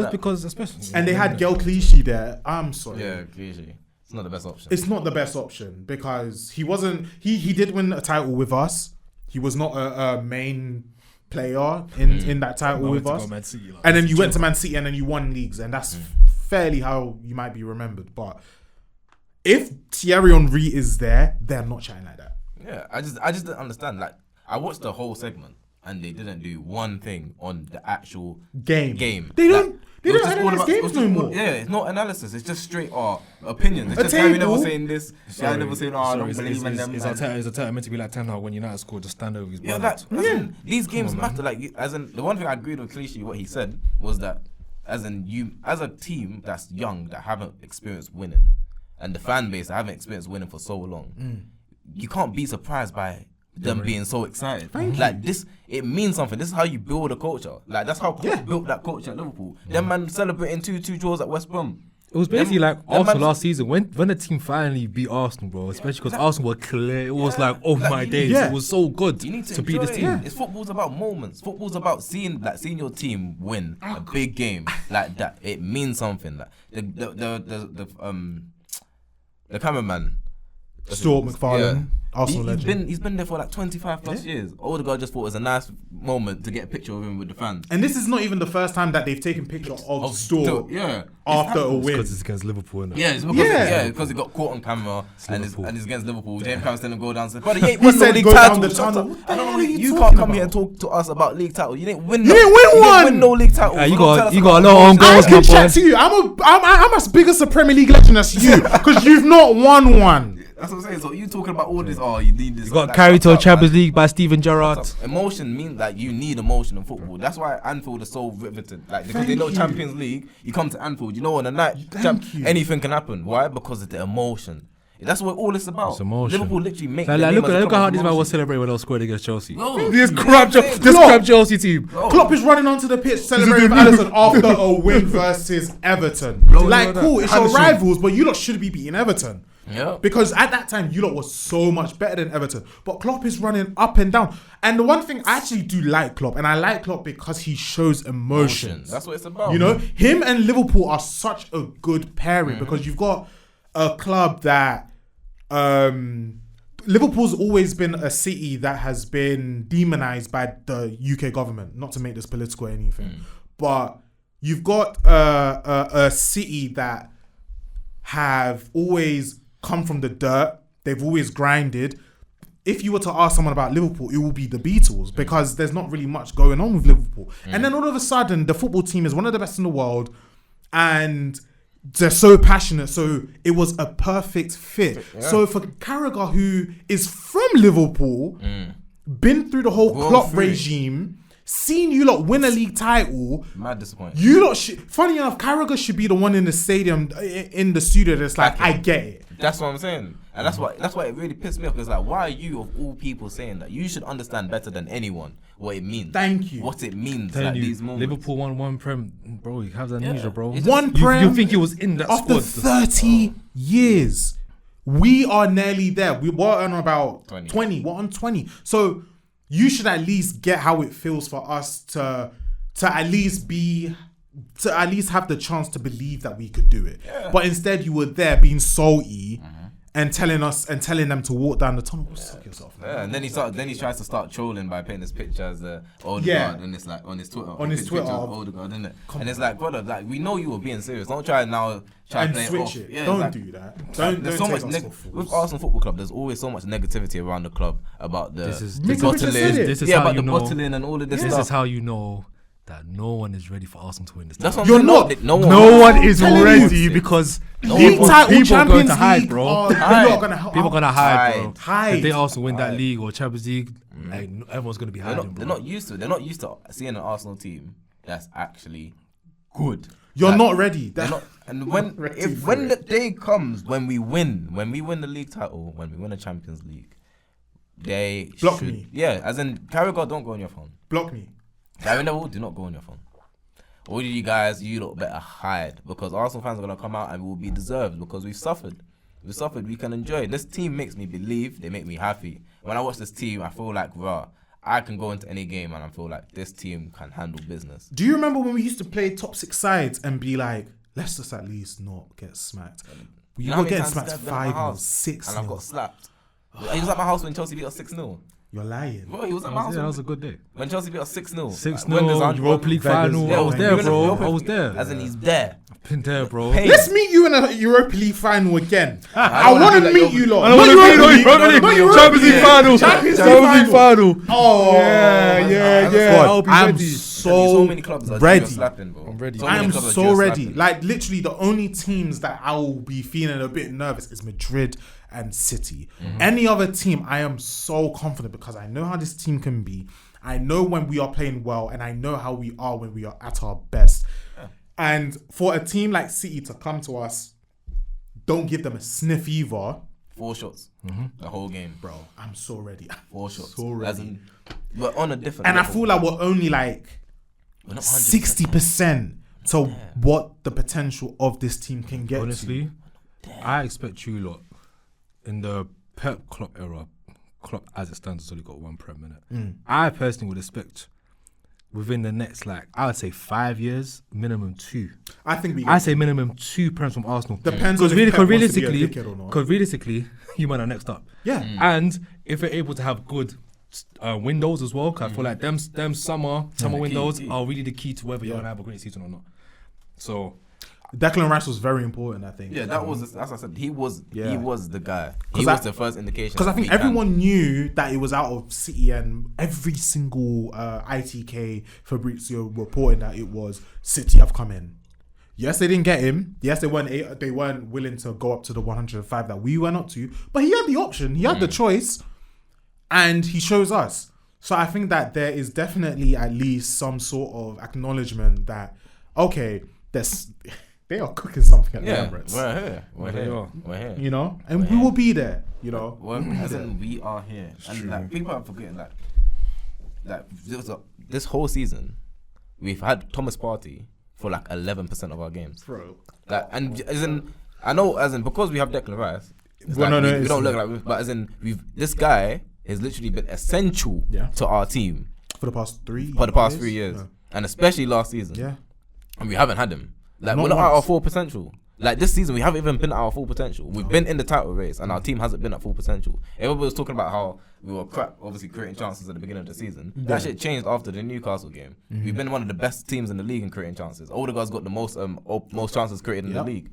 [SPEAKER 3] because especially.
[SPEAKER 1] And they had Gael Clichy there. I'm sorry.
[SPEAKER 2] Yeah, Clichy. It's not the best option.
[SPEAKER 1] It's not the best option, because he wasn't. He did win a title with us. He was not a main player in that title with us.
[SPEAKER 3] City, like,
[SPEAKER 1] and then you went to Man City and then you won leagues, and that's fairly how you might be remembered. But if Thierry Henry is there, they're not chatting like that.
[SPEAKER 2] Yeah, I just don't understand. Like, I watched the whole segment and they didn't do one thing on the actual game.
[SPEAKER 1] They don't analyze games no more.
[SPEAKER 2] Yeah, it's not analysis. It's just straight opinions. It's just Harry never saying this. Harry never saying, I don't believe in them.
[SPEAKER 3] Is Arteta meant to be like Ten Hag when United scored, just stand over his brother?
[SPEAKER 2] These games matter. Like, as in, the one thing I agreed with Clichy, what he said was that, as in, you as a team that's young, that haven't experienced winning, and the fan base that haven't experienced winning for so long, you can't be surprised by them being so excited. Like, this, it means something. This is how you build a culture. Like, that's how Klopp built that culture at Liverpool. Them man celebrating 2-2 draws at West Brom.
[SPEAKER 3] It was basically like Arsenal last season when the team finally beat Arsenal, bro. Especially because Arsenal were clear. It was like, oh my days, it was so good to beat this team.
[SPEAKER 2] It's football's about moments. Football's about seeing your team win a big game like that. It means something. Like the cameraman,
[SPEAKER 1] Stuart McFarlane, Arsenal legend.
[SPEAKER 2] He's been there for like 25 plus years. Odegaard just thought it was a nice moment to get a picture of him with the fans.
[SPEAKER 1] And this is not even the first time that they've taken pictures of Stuart after a win.
[SPEAKER 3] Because it's against Liverpool, isn't it?
[SPEAKER 2] Yeah, it's because he got caught on camera and it's against Liverpool. James Cameron didn't go down and said, "But he ain't won no league title." I don't know. You can't come here and talk to us about league title. You didn't win. You didn't win no league title.
[SPEAKER 3] You got a lot on goals,
[SPEAKER 1] I can chat to you. I'm as big as a Premier League legend as you, because you've not won one.
[SPEAKER 2] That's what I'm saying. So you talking about all this? Oh, you need this.
[SPEAKER 3] You got carried to a Champions League by Steven Gerrard.
[SPEAKER 2] Emotion means that you need emotion in football. That's why Anfield is so riveting. Like, because they know Champions League, you come to Anfield. You know, on the night, anything can happen. Why? Because of the emotion. That's what all it's about.
[SPEAKER 3] It's emotion.
[SPEAKER 2] Liverpool literally make.
[SPEAKER 3] Look at how these man was celebrating when they were scoring against Chelsea.
[SPEAKER 1] This crap
[SPEAKER 3] Chelsea team.
[SPEAKER 1] Klopp is running onto the pitch celebrating with Alisson after a win versus Everton. Like, cool, it's your rivals, but you lot should be beating Everton.
[SPEAKER 2] Yeah.
[SPEAKER 1] Because at that time, you lot was so much better than Everton. But Klopp is running up and down. And the one thing I actually do like Klopp, and I like Klopp because he shows emotions.
[SPEAKER 2] That's what it's about.
[SPEAKER 1] You know, him and Liverpool are such a good pairing because you've got a club that Liverpool's always been a city that has been demonized by the UK government. Not to make this political or anything, but you've got a city that have always come from the dirt. They've always grinded. If you were to ask someone about Liverpool, it will be the Beatles, because there's not really much going on with Liverpool. And then all of a sudden, the football team is one of the best in the world, and they're so passionate. So it was a perfect fit. Yeah. So for Carragher, who is from Liverpool, been through the whole Klopp regime, seen you lot win a league title,
[SPEAKER 2] mad disappointed.
[SPEAKER 1] You lot funny enough, Carragher should be the one in the stadium, in the studio that's like, I get it.
[SPEAKER 2] That's what I'm saying. And that's why it really pissed me off. Because, like, why are you, of all people, saying that? You should understand better than anyone what it means.
[SPEAKER 1] Thank you.
[SPEAKER 2] What it means, like, these moments.
[SPEAKER 3] Liverpool won one Prem. Bro, you have amnesia, bro.
[SPEAKER 1] One Prem.
[SPEAKER 3] You think he was in that
[SPEAKER 1] after
[SPEAKER 3] squad?
[SPEAKER 1] After 30 years. We are nearly there. We're on about
[SPEAKER 2] 20.
[SPEAKER 1] 20. We're on 20. So you should at least get how it feels for us to at least have the chance to believe that we could do it. Yeah. But instead you were there being salty and telling them to walk down the tunnel. Suck yourself. Man.
[SPEAKER 2] Yeah, and then he tries to start trolling by painting his picture as the Odegaard, and it's like on his Twitter. Odegaard, isn't it? And it's like, brother, like we know you were being serious. Don't try and play
[SPEAKER 1] switch it. Yeah, don't do that. Don't
[SPEAKER 2] so much with Arsenal Football Club. There's always so much negativity around the club about the bottling and all of this stuff.
[SPEAKER 3] This is how you know that no one is ready for Arsenal to win this.
[SPEAKER 2] That's what
[SPEAKER 1] You're not.
[SPEAKER 3] No one is ready because people are going to hide, bro. People are gonna hide, bro. If they Arsenal win that league or Champions League, like, everyone's gonna be hiding.
[SPEAKER 2] They're not used to it. They're not used to seeing an Arsenal team that's actually good.
[SPEAKER 1] You're not ready.
[SPEAKER 2] They're not. And when the day comes when we win the league title, when we win a Champions League, they
[SPEAKER 1] block me.
[SPEAKER 2] Yeah, as in Carragher, don't go on your phone.
[SPEAKER 1] Block me.
[SPEAKER 2] Gary Neville, do not go on your phone. All of you guys, you lot better hide because Arsenal fans are going to come out and we will be deserved because we've suffered. We can enjoy it. This team makes me believe, they make me happy. When I watch this team, I feel like, I can go into any game and I feel like this team can handle business.
[SPEAKER 1] Do you remember when we used to play top 6 sides and be like, let's just at least not get smacked? You were getting smacked 5-0, 6-0.
[SPEAKER 2] And I got slapped. He was at my house when Chelsea beat us 6-0.
[SPEAKER 1] You're lying.
[SPEAKER 2] Bro, he was at my house.
[SPEAKER 3] Yeah, that was a good day.
[SPEAKER 2] When Chelsea beat us 6-0.
[SPEAKER 3] 6-0, Europa League final.
[SPEAKER 2] Yeah,
[SPEAKER 3] I was there, bro. I was there.
[SPEAKER 2] As in, he's there.
[SPEAKER 3] I've been there, bro.
[SPEAKER 1] Let's meet you in a Europa League final again. I want to meet you lot.
[SPEAKER 3] Not Champions League final. Champions League final.
[SPEAKER 1] Oh,
[SPEAKER 3] yeah. I'll be ready.
[SPEAKER 2] So many clubs are
[SPEAKER 1] ready.
[SPEAKER 2] Slapping, bro.
[SPEAKER 3] I'm ready.
[SPEAKER 1] I am so ready. Like, literally, the only teams that I will be feeling a bit nervous is Madrid and City. Any other team, I am so confident because I know how this team can be. I know when we are playing well, and I know how we are when we are at our best. Yeah. And for a team like City to come to us, don't give them a sniff either.
[SPEAKER 2] 4 shots, the whole game,
[SPEAKER 1] bro. I'm so ready.
[SPEAKER 2] 4 shots,
[SPEAKER 1] so ready.
[SPEAKER 2] We're on a different.
[SPEAKER 1] And
[SPEAKER 2] level.
[SPEAKER 1] I feel like we're only like 60% to what the potential of this team can get.
[SPEAKER 3] Honestly, I expect you lot. In the Pep Klopp era, Klopp as it stands has only got 1 Prem minute. I personally would expect within the next, I would say 5 years, minimum 2. I say minimum 2 Prems from Arsenal.
[SPEAKER 1] Depends on if Pep wants to be a dickhead or not.
[SPEAKER 3] Because realistically, you might are next up.
[SPEAKER 1] Yeah.
[SPEAKER 3] And if we're able to have good windows as well, because I feel like them summer windows are really the key to whether you're going to have a great season or not. So...
[SPEAKER 1] Declan Rice was very important, I think.
[SPEAKER 2] Yeah, that was, as I said, he was the guy. He was the first indication.
[SPEAKER 1] Because I think everyone knew that it was out of City, and every single ITK Fabrizio reporting that it was City have come in. Yes, they didn't get him. Yes, they weren't willing to go up to the 105 that we went up to. But he had the option. He had the choice, and he chose us. So I think that there is definitely at least some sort of acknowledgement that they are cooking something at the Emirates.
[SPEAKER 2] We're here.
[SPEAKER 1] You know? And we will be there, you know?
[SPEAKER 2] We are here. And people are forgetting that this whole season, we've had Thomas Partey for 11% of our games.
[SPEAKER 1] Bro.
[SPEAKER 2] I know, because we have Declan Rice, we don't look like, but this guy has literally been essential to our team.
[SPEAKER 1] For the past 3
[SPEAKER 2] years. Yeah. And especially last season.
[SPEAKER 1] Yeah.
[SPEAKER 2] And we haven't had him. We're not at our full potential. This season, we haven't even been at our full potential. We've been in the title race, and our team hasn't been at full potential. Everybody was talking about how we were crap, obviously creating chances at the beginning of the season. Yeah. That shit changed after the Newcastle game. We've been one of the best teams in the league in creating chances. Odegaard's got the most chances created in the league,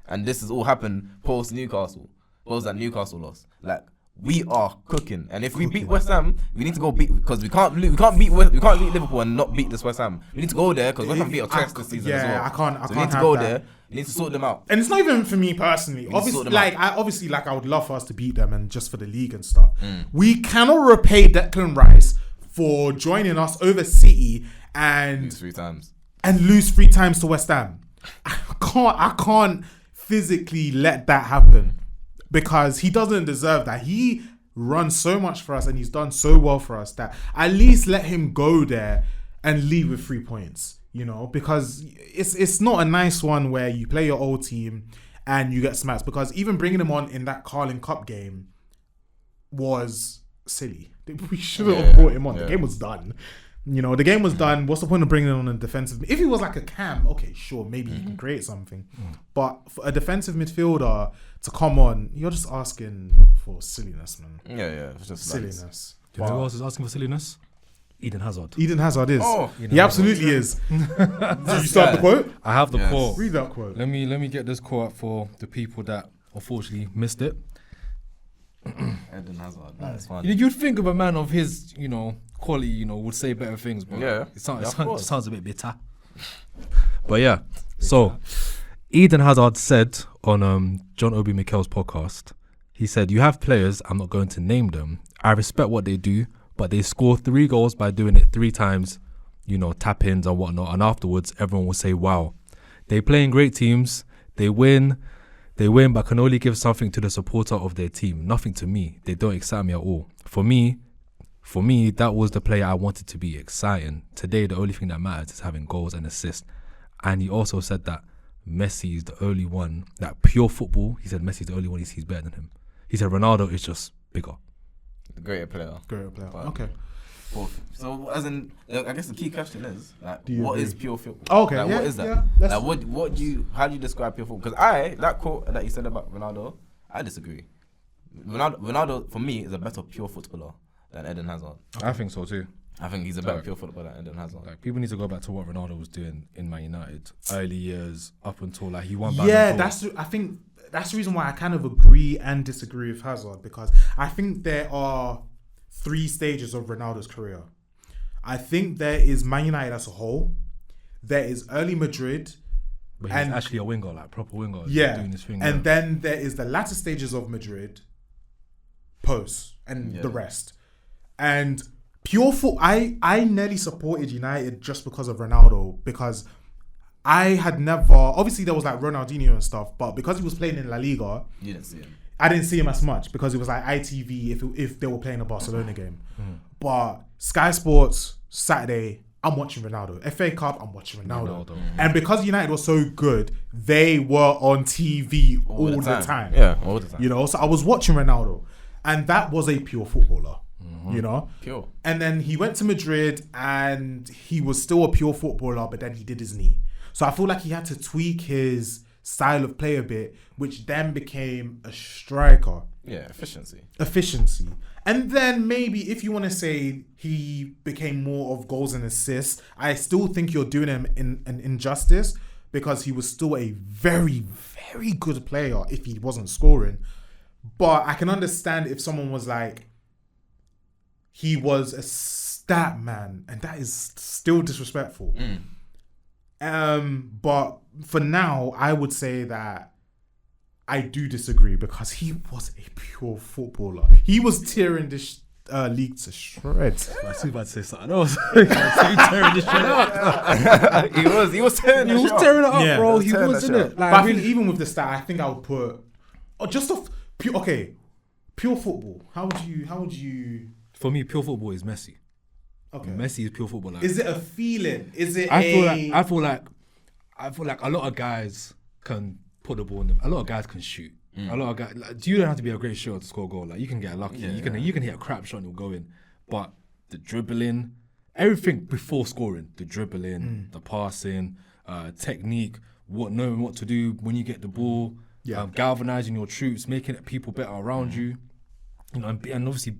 [SPEAKER 2] and this has all happened post Newcastle, post that Newcastle loss. We are cooking, and if we beat West Ham, we need to go beat, because we can't beat Liverpool and not beat this West Ham. We need to go there because West Ham beat our chest this season as well.
[SPEAKER 1] Yeah, I can't.
[SPEAKER 2] We need to go there. We need to sort them out.
[SPEAKER 1] And it's not even for me personally. Obviously, I would love for us to beat them, and just for the league and stuff. We cannot repay Declan Rice for joining us over City and
[SPEAKER 2] lose 3 times.
[SPEAKER 1] And lose 3 times to West Ham. I can't physically let that happen. Because he doesn't deserve that. He runs so much for us and he's done so well for us that at least let him go there and leave with 3 points, you know, because it's not a nice one where you play your old team and you get smacked. Because even bringing him on in that Carling Cup game was silly. We shouldn't have brought him on. The game was done. You know, the game was done. What's the point of bringing him on a defensive? If he was like a Cam, okay, sure, maybe he can create something. But for a defensive midfielder to come on, you're just asking for silliness, man.
[SPEAKER 2] Yeah, it's just
[SPEAKER 1] silliness.
[SPEAKER 3] Do you know who else is asking for silliness? Eden Hazard.
[SPEAKER 1] Eden Hazard is.
[SPEAKER 2] Oh,
[SPEAKER 1] he absolutely is. Did you start the quote?
[SPEAKER 3] I have the quote.
[SPEAKER 1] Read that quote.
[SPEAKER 3] Let me get this quote for the people that unfortunately missed it.
[SPEAKER 2] Eden Hazard. That's fun.
[SPEAKER 3] You'd think of a man of his, quality, would say better things, but it sounds a bit bitter. But yeah, so Eden Hazard said on John Obi Mikel's podcast, he said, "You have players, I'm not going to name them. I respect what they do, but they score 3 goals by doing it 3 times, tap-ins and whatnot, and afterwards everyone will say, wow. They play in great teams, they win, but can only give something to the supporter of their team. Nothing to me. They don't excite me at all. For me, that was the player I wanted to be, exciting. Today, the only thing that matters is having goals and assists." And he also said that Messi is the only one, that pure football, he said Messi is the only one he sees better than him. He said Ronaldo is just bigger.
[SPEAKER 2] Greater player.
[SPEAKER 1] Okay.
[SPEAKER 2] So, as in, I guess the key question is, what is pure football?
[SPEAKER 1] Oh, okay,
[SPEAKER 2] what is that? How do you describe pure football? Because that quote that you said about Ronaldo, I disagree. Ronaldo, for me, is a better pure footballer than Eden Hazard.
[SPEAKER 3] I think so too.
[SPEAKER 2] I think he's a better pure footballer than Eden Hazard.
[SPEAKER 3] Like, people need to go back to what Ronaldo was doing in Man United early years up until he won.
[SPEAKER 1] I think that's the reason why I kind of agree and disagree with Hazard, because I think there are 3 stages of Ronaldo's career. I think there is Man United as a whole. There is early Madrid.
[SPEAKER 3] But he's actually a winger, like proper winger.
[SPEAKER 1] Yeah.
[SPEAKER 3] Doing his thing.
[SPEAKER 1] And then there is the latter stages of Madrid, post, and the rest. And pure foot, I nearly supported United just because of Ronaldo, because I had never, obviously there was like Ronaldinho and stuff, but because he was playing in La Liga,
[SPEAKER 2] you didn't see him.
[SPEAKER 1] I didn't see him as much because it was like ITV if they were playing a Barcelona game. But Sky Sports, Saturday, I'm watching Ronaldo. FA Cup, I'm watching Ronaldo. And because United was so good, they were on TV all the time.
[SPEAKER 2] Yeah, all the time.
[SPEAKER 1] So I was watching Ronaldo. And that was a pure footballer,
[SPEAKER 2] Pure.
[SPEAKER 1] And then he went to Madrid and he was still a pure footballer, but then he did his knee. So I feel like he had to tweak his style of play a bit, which then became a striker.
[SPEAKER 2] Yeah, efficiency.
[SPEAKER 1] And then maybe if you want to say he became more of goals and assists, I still think you're doing him an injustice, because he was still a very, very good player if he wasn't scoring. But I can understand if someone was like, he was a stat man, and that is still disrespectful. But for now, I would say that I do disagree, because he was a pure footballer. He was tearing this league to shreds.
[SPEAKER 3] I was about to say something else. Tearing this shit up.
[SPEAKER 2] He was tearing
[SPEAKER 3] it up, bro. He was in it.
[SPEAKER 1] But I think even with the stat, I think I would put pure football. How would you?
[SPEAKER 3] For me, pure football is Messi.
[SPEAKER 1] Okay.
[SPEAKER 3] Messi is pure football.
[SPEAKER 1] Is it a feeling? Is it?
[SPEAKER 3] I feel like a lot of guys can put the ball in them. A lot of guys can shoot. A lot of guys. You don't have to be a great shooter to score a goal. Like, you can get lucky. You can hit a crap shot and it'll go in. But the dribbling, everything before scoring, the dribbling, the passing, technique, knowing what to do when you get the ball, galvanizing your troops, making people better around you. And obviously,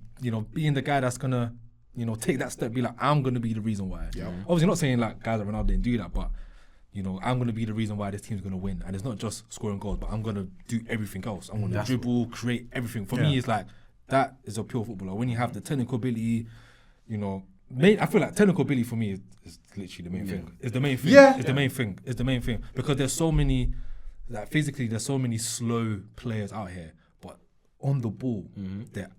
[SPEAKER 3] being the guy that's gonna, take that step, be like, I'm gonna be the reason why. Yeah. Obviously, not saying like guys like Ronaldo didn't do that, but I'm gonna be the reason why this team's gonna win. And it's not just scoring goals, but I'm gonna do everything else. I'm gonna dribble, create everything. For me, it's like, that is a pure footballer. When you have the technical ability, I feel like technical ability for me is literally the main thing. It's the main thing. It's the main thing. Because there's so many, like, physically, there's so many slow players out here. On the ball, they're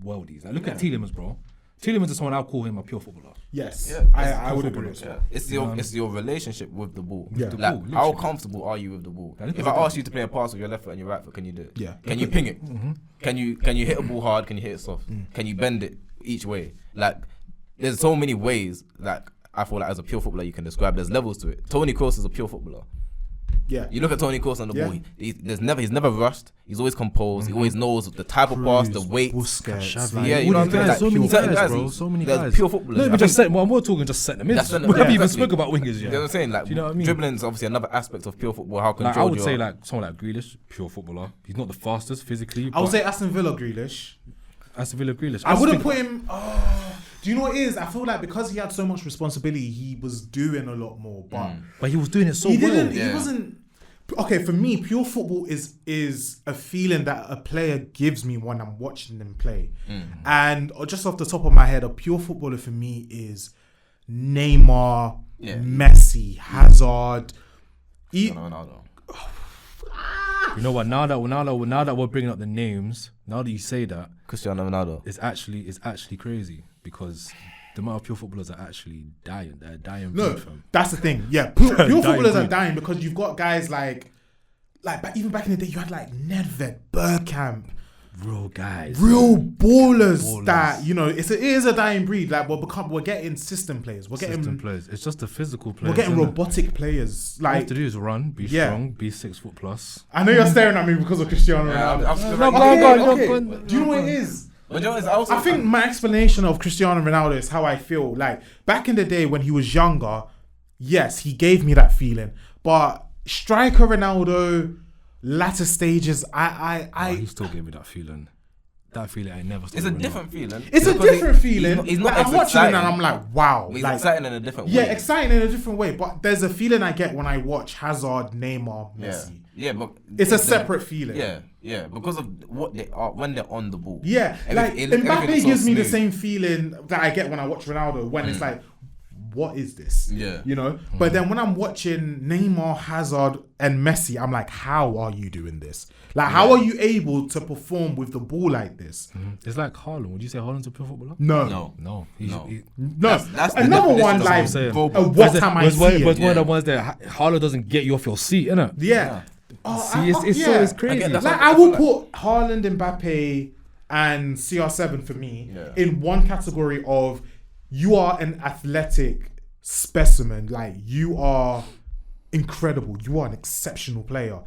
[SPEAKER 3] worldies. Like, look at Tielemans, bro. Tielemans is someone I'll call him a pure footballer.
[SPEAKER 1] Yes,
[SPEAKER 2] yeah,
[SPEAKER 1] I would agree.
[SPEAKER 2] Yeah. It's your relationship with the ball.
[SPEAKER 1] Yeah.
[SPEAKER 2] Like, how comfortable are you with the ball? If I ask you to play a pass with your left foot and your right foot, can you do it?
[SPEAKER 1] Yeah.
[SPEAKER 2] Can you ping it? Can you hit a ball hard? Can you hit it soft? Can you bend it each way? Like, there's so many ways that I feel like as a pure footballer you can describe. There's levels to it. Toni Kroos is a pure footballer.
[SPEAKER 1] Yeah.
[SPEAKER 2] You look at Toni Kroos on the
[SPEAKER 1] Yeah.
[SPEAKER 2] ball. He's never rushed. He's always composed. He always knows the type of pass, the weight.
[SPEAKER 1] Busquets,
[SPEAKER 3] Xavi.
[SPEAKER 2] Yeah, you know
[SPEAKER 3] All
[SPEAKER 2] what
[SPEAKER 3] these
[SPEAKER 2] I'm
[SPEAKER 3] guys,
[SPEAKER 2] saying?
[SPEAKER 3] so many
[SPEAKER 2] Certain
[SPEAKER 3] guys, bro. So many
[SPEAKER 2] there's
[SPEAKER 3] guys.
[SPEAKER 2] pure footballers.
[SPEAKER 3] Let
[SPEAKER 2] I
[SPEAKER 3] me just
[SPEAKER 2] think-
[SPEAKER 3] set. Well, we're talking just setting them in.
[SPEAKER 2] That's
[SPEAKER 3] We
[SPEAKER 2] the-
[SPEAKER 3] haven't even
[SPEAKER 2] exactly.
[SPEAKER 3] spoke about wingers
[SPEAKER 2] You know
[SPEAKER 3] yet.
[SPEAKER 2] what I'm saying? Like,
[SPEAKER 3] Do you know what I mean?
[SPEAKER 2] dribbling is obviously another aspect of pure football. How
[SPEAKER 3] Like,
[SPEAKER 2] controlled
[SPEAKER 3] I would
[SPEAKER 2] you
[SPEAKER 3] say
[SPEAKER 2] are.
[SPEAKER 3] like someone like Grealish, pure footballer. He's not the fastest physically.
[SPEAKER 1] I would
[SPEAKER 3] but
[SPEAKER 1] say Aston Villa Grealish.
[SPEAKER 3] Aston Villa Grealish.
[SPEAKER 1] I
[SPEAKER 3] just
[SPEAKER 1] wouldn't
[SPEAKER 3] think-
[SPEAKER 1] put him. Do you know what it is? I feel like because he had so much responsibility, he was doing a lot more.
[SPEAKER 3] But he was doing it so
[SPEAKER 1] he
[SPEAKER 3] well.
[SPEAKER 1] didn't.
[SPEAKER 2] Yeah.
[SPEAKER 1] He wasn't. Okay, for me, pure football is a feeling that a player gives me when I'm watching them play. And just off the top of my head, a pure footballer for me is Neymar, Messi, Hazard.
[SPEAKER 2] Ronaldo.
[SPEAKER 3] You know what? Now that we're bringing up the names, now that you say that,
[SPEAKER 2] Cristiano Ronaldo.
[SPEAKER 3] it's actually crazy because the amount of pure footballers are actually dying. They're dying.
[SPEAKER 1] No,
[SPEAKER 3] breed, fam.
[SPEAKER 1] that's the thing. Yeah, pure
[SPEAKER 3] Dying
[SPEAKER 1] footballers are
[SPEAKER 3] breed.
[SPEAKER 1] dying because you've got guys like even back in the day, you had like Nedved, Bergkamp,
[SPEAKER 3] Real guys.
[SPEAKER 1] real ballers,
[SPEAKER 3] Ballers.
[SPEAKER 1] that it is a dying breed. Like we're getting system players. We're getting
[SPEAKER 3] System players. It's just the physical players.
[SPEAKER 1] we're getting
[SPEAKER 3] isn't it?
[SPEAKER 1] robotic players.
[SPEAKER 3] All you have
[SPEAKER 1] Like
[SPEAKER 3] to do is run, be
[SPEAKER 1] Yeah.
[SPEAKER 3] strong, be 6 foot plus.
[SPEAKER 1] I know you're staring at me because of Cristiano Ronaldo. Do you know what it is? I think my explanation of Cristiano Ronaldo is how I feel. Like back in the day when he was younger, yes, he gave me that feeling. But striker Ronaldo, latter stages,
[SPEAKER 3] He still gave me that feeling. That feeling I never.
[SPEAKER 2] It's a different feeling.
[SPEAKER 1] it's a
[SPEAKER 2] Because
[SPEAKER 1] different feeling.
[SPEAKER 2] He's not
[SPEAKER 1] Like, I'm watching
[SPEAKER 2] exciting.
[SPEAKER 1] it and I'm like, wow.
[SPEAKER 2] He's
[SPEAKER 1] Like,
[SPEAKER 2] exciting in a different way.
[SPEAKER 1] yeah, exciting in a different way. But there's a feeling I get when I watch Hazard, Neymar, Messi.
[SPEAKER 2] Yeah, but
[SPEAKER 1] It's a separate feeling.
[SPEAKER 2] Yeah, because of what they are when they're on the ball.
[SPEAKER 1] Yeah, like
[SPEAKER 2] Everything
[SPEAKER 1] Mbappe
[SPEAKER 2] is so
[SPEAKER 1] gives me the
[SPEAKER 2] smooth.
[SPEAKER 1] same feeling that I get when I watch Ronaldo. When it's like, what is this?
[SPEAKER 2] Yeah.
[SPEAKER 1] You know. But then when I'm watching Neymar, Hazard, and Messi, I'm like, how are you doing this? Like, how are you able to perform with the ball like this?
[SPEAKER 3] It's like Haaland. Would you say Haaland's a pure footballer?
[SPEAKER 1] No.
[SPEAKER 2] No.
[SPEAKER 3] No.
[SPEAKER 2] No.
[SPEAKER 1] No.
[SPEAKER 2] That's the
[SPEAKER 1] Another
[SPEAKER 2] definition
[SPEAKER 1] one
[SPEAKER 2] of
[SPEAKER 1] like
[SPEAKER 3] saying.
[SPEAKER 1] what time I see
[SPEAKER 3] But
[SPEAKER 1] it.
[SPEAKER 3] one of the ones that Haaland doesn't get you off your seat, innit?
[SPEAKER 1] Yeah.
[SPEAKER 3] See, it's crazy.
[SPEAKER 2] Again, that's
[SPEAKER 1] Like
[SPEAKER 2] what
[SPEAKER 1] I
[SPEAKER 2] I
[SPEAKER 1] will
[SPEAKER 2] feel
[SPEAKER 1] put Haaland, Mbappe, and CR7 for me
[SPEAKER 2] Yeah.
[SPEAKER 1] in one category of you are an athletic specimen. Like you are incredible. You are an exceptional player.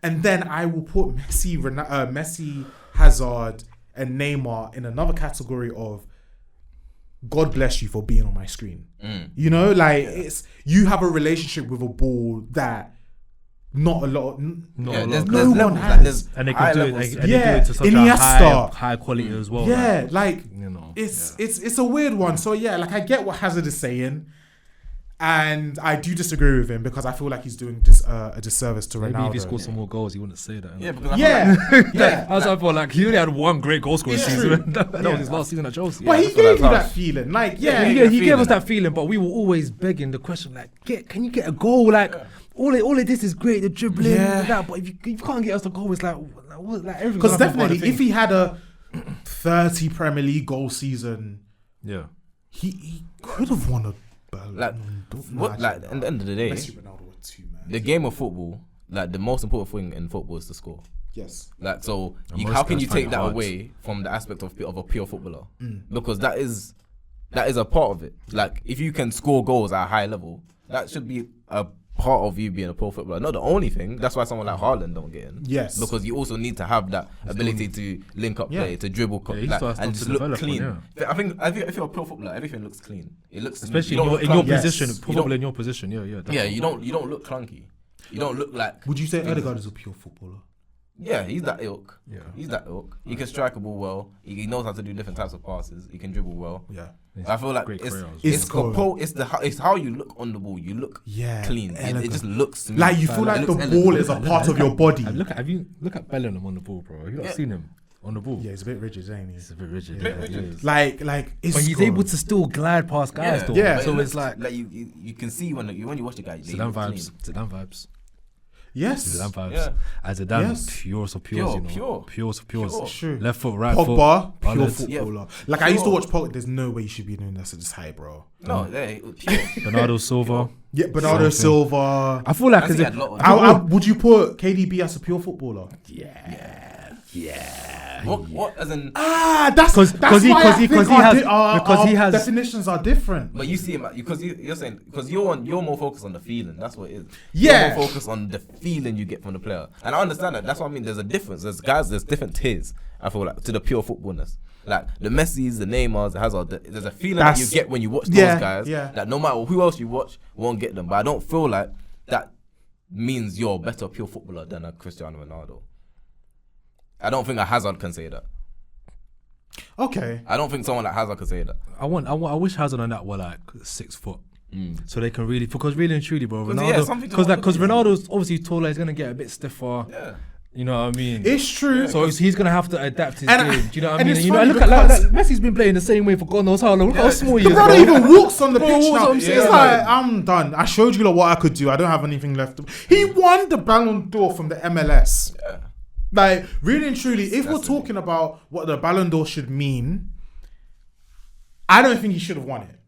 [SPEAKER 1] And then I will put Messi, Hazard, and Neymar in another category of God bless you for being on my screen. You know, like it's you have a relationship with a ball that not a lot.
[SPEAKER 2] Yeah,
[SPEAKER 3] there's
[SPEAKER 1] no one
[SPEAKER 2] levels,
[SPEAKER 1] has.
[SPEAKER 2] there's
[SPEAKER 3] And they
[SPEAKER 2] high
[SPEAKER 3] can do it.
[SPEAKER 2] levels.
[SPEAKER 3] And they do
[SPEAKER 1] Yeah,
[SPEAKER 3] it to such a
[SPEAKER 1] Iniesta.
[SPEAKER 3] high quality as well.
[SPEAKER 1] Yeah, like
[SPEAKER 3] you know,
[SPEAKER 1] it's a weird one. So yeah, like I get what Hazard is saying, and I do disagree with him because I feel like he's doing a disservice to
[SPEAKER 3] maybe
[SPEAKER 1] Ronaldo.
[SPEAKER 3] if he scored some more goals, he wouldn't say that.
[SPEAKER 2] Yeah, because I feel
[SPEAKER 1] Yeah, yeah.
[SPEAKER 3] As I felt like he only had one great goal scoring
[SPEAKER 1] It's
[SPEAKER 3] season.
[SPEAKER 1] true.
[SPEAKER 3] that was his last season at Chelsea.
[SPEAKER 1] But he
[SPEAKER 2] that's what
[SPEAKER 1] gave you
[SPEAKER 2] I
[SPEAKER 1] that
[SPEAKER 2] thought.
[SPEAKER 1] feeling, like
[SPEAKER 3] Yeah,
[SPEAKER 1] yeah,
[SPEAKER 3] he gave
[SPEAKER 2] feeling.
[SPEAKER 3] us that feeling, but we were always begging the question, like, can you get a goal? Like, all of this is great, the dribbling,
[SPEAKER 1] Yeah.
[SPEAKER 3] that, but if you can't get us the goal, it's like everything.
[SPEAKER 1] because definitely if he had a 30 Premier League goal season,
[SPEAKER 3] yeah,
[SPEAKER 1] he could have won a Ballon
[SPEAKER 2] Like,
[SPEAKER 1] d'Or.
[SPEAKER 2] what, like, at the end of the day,
[SPEAKER 1] Messi, Ronaldo were two, man.
[SPEAKER 2] the game of football, like the most important thing in football is to score.
[SPEAKER 1] Yes.
[SPEAKER 2] Like, so
[SPEAKER 3] most
[SPEAKER 2] how can
[SPEAKER 3] guys
[SPEAKER 2] you
[SPEAKER 3] find
[SPEAKER 2] take
[SPEAKER 3] it
[SPEAKER 2] that
[SPEAKER 3] hard.
[SPEAKER 2] away from the aspect of a pure footballer? Because that is a part of it. Like, if you can score goals at a high level, that should be a part of you being a pro footballer. Not the only thing. That's why someone like Haaland don't get in.
[SPEAKER 1] Yes.
[SPEAKER 2] Because you also need to have that ability to link up play, to dribble,
[SPEAKER 3] Yeah, he
[SPEAKER 2] like,
[SPEAKER 3] still has
[SPEAKER 2] and
[SPEAKER 3] stuff
[SPEAKER 2] just
[SPEAKER 3] to
[SPEAKER 2] look
[SPEAKER 3] develop on,
[SPEAKER 2] clean.
[SPEAKER 3] yeah.
[SPEAKER 2] I think if you're a pro footballer, everything looks clean. It looks
[SPEAKER 3] especially
[SPEAKER 2] you don't
[SPEAKER 3] in your
[SPEAKER 2] look clunky.
[SPEAKER 1] Yes.
[SPEAKER 3] position,
[SPEAKER 1] You
[SPEAKER 2] don't-
[SPEAKER 3] probably in your position. Yeah,
[SPEAKER 2] Yeah, you don't look clunky. You don't look like.
[SPEAKER 1] Would you say Odegaard is a pure footballer?
[SPEAKER 2] Yeah, he's that ilk.
[SPEAKER 3] Yeah.
[SPEAKER 2] He's that ilk. He can strike a ball well. He knows how to do different types of passes. He can dribble well.
[SPEAKER 1] Yeah.
[SPEAKER 2] I feel like
[SPEAKER 3] great
[SPEAKER 2] it's
[SPEAKER 3] career as well.
[SPEAKER 2] it's how you look on the ball. You look
[SPEAKER 1] Yeah,
[SPEAKER 2] clean. It
[SPEAKER 1] elegant.
[SPEAKER 2] just looks smooth.
[SPEAKER 1] Like you feel like
[SPEAKER 2] It
[SPEAKER 1] the
[SPEAKER 2] looks
[SPEAKER 1] ball
[SPEAKER 2] elegant.
[SPEAKER 1] is a part of your body.
[SPEAKER 3] And look at Bellingham on the ball, bro. Have you not seen him on the ball?
[SPEAKER 1] Yeah, he's a bit rigid, ain't he?
[SPEAKER 3] He's a bit rigid.
[SPEAKER 2] Bit
[SPEAKER 3] yeah,
[SPEAKER 2] rigid.
[SPEAKER 3] he is.
[SPEAKER 1] Like it's
[SPEAKER 3] But he's
[SPEAKER 1] good.
[SPEAKER 3] able to still glide past guys, though.
[SPEAKER 1] Yeah.
[SPEAKER 2] But
[SPEAKER 3] So
[SPEAKER 2] it
[SPEAKER 3] it's
[SPEAKER 2] looks
[SPEAKER 3] like
[SPEAKER 2] you can see when you watch the guy. he
[SPEAKER 3] Zidane
[SPEAKER 2] looks clean.
[SPEAKER 3] vibes. Zidane vibes.
[SPEAKER 1] Yes.
[SPEAKER 3] Zidane vibes.
[SPEAKER 2] Yeah.
[SPEAKER 3] As Zidane,
[SPEAKER 1] Yes.
[SPEAKER 3] pures of
[SPEAKER 2] Pure,
[SPEAKER 3] pures, you know.
[SPEAKER 2] pure.
[SPEAKER 3] Pures of pures.
[SPEAKER 2] Pure.
[SPEAKER 1] It's true.
[SPEAKER 3] Left foot, right foot.
[SPEAKER 1] Pogba, pure
[SPEAKER 3] balance.
[SPEAKER 1] footballer.
[SPEAKER 2] Yeah.
[SPEAKER 1] Like I used to
[SPEAKER 2] Pure.
[SPEAKER 1] watch Pogba. There's no way you should be doing this at this height, bro.
[SPEAKER 2] No, pure.
[SPEAKER 3] Bernardo Silva.
[SPEAKER 1] Yeah, Bernardo Silva.
[SPEAKER 3] I feel like
[SPEAKER 2] Messi
[SPEAKER 3] because
[SPEAKER 2] had a lot of
[SPEAKER 1] Would you put KDB as a pure footballer?
[SPEAKER 2] what as in?
[SPEAKER 1] That's
[SPEAKER 3] Because he has
[SPEAKER 1] definitions are different.
[SPEAKER 2] But you see him because you're saying because you're more focused on the feeling. That's what it is.
[SPEAKER 1] Yeah.
[SPEAKER 2] You're more focused on the feeling you get from the player, and I understand that. That's what I mean. There's a difference. There's different tiers. I feel like to the pure footballness. Like the Messis, the Neymars, the Hazard. There's a feeling that you get when you watch those guys.
[SPEAKER 1] Yeah.
[SPEAKER 2] That no matter who else you watch, won't get them. But I don't feel like that means you're a better pure footballer than a Cristiano Ronaldo. I don't think a Hazard can say that.
[SPEAKER 1] Okay.
[SPEAKER 2] I don't think someone like Hazard can say that.
[SPEAKER 3] I wish Hazard and that were like 6 foot. So they can really, because really and truly, bro,
[SPEAKER 2] Ronaldo,
[SPEAKER 3] because Ronaldo's obviously taller, he's gonna get a bit stiffer.
[SPEAKER 2] Yeah.
[SPEAKER 3] You know what I mean?
[SPEAKER 1] It's true.
[SPEAKER 3] So he's gonna have to adapt his game. Do you know what I mean?
[SPEAKER 1] it's
[SPEAKER 3] You know,
[SPEAKER 1] funny
[SPEAKER 3] look at
[SPEAKER 1] because-
[SPEAKER 3] Messi's been playing the same way for God knows how long. Look how small he
[SPEAKER 1] The
[SPEAKER 3] is.
[SPEAKER 1] brother
[SPEAKER 3] bro.
[SPEAKER 1] even walks on the
[SPEAKER 3] Bro,
[SPEAKER 1] pitch
[SPEAKER 3] what
[SPEAKER 1] now.
[SPEAKER 3] I'm saying,
[SPEAKER 1] It's
[SPEAKER 3] like-
[SPEAKER 1] like, I'm done. I showed you what I could do. I don't have anything left. He won the Ballon d'Or from the MLS.
[SPEAKER 2] Yeah.
[SPEAKER 1] Like, really and truly, if we're talking about what the Ballon d'Or should mean, I don't think he should have won it.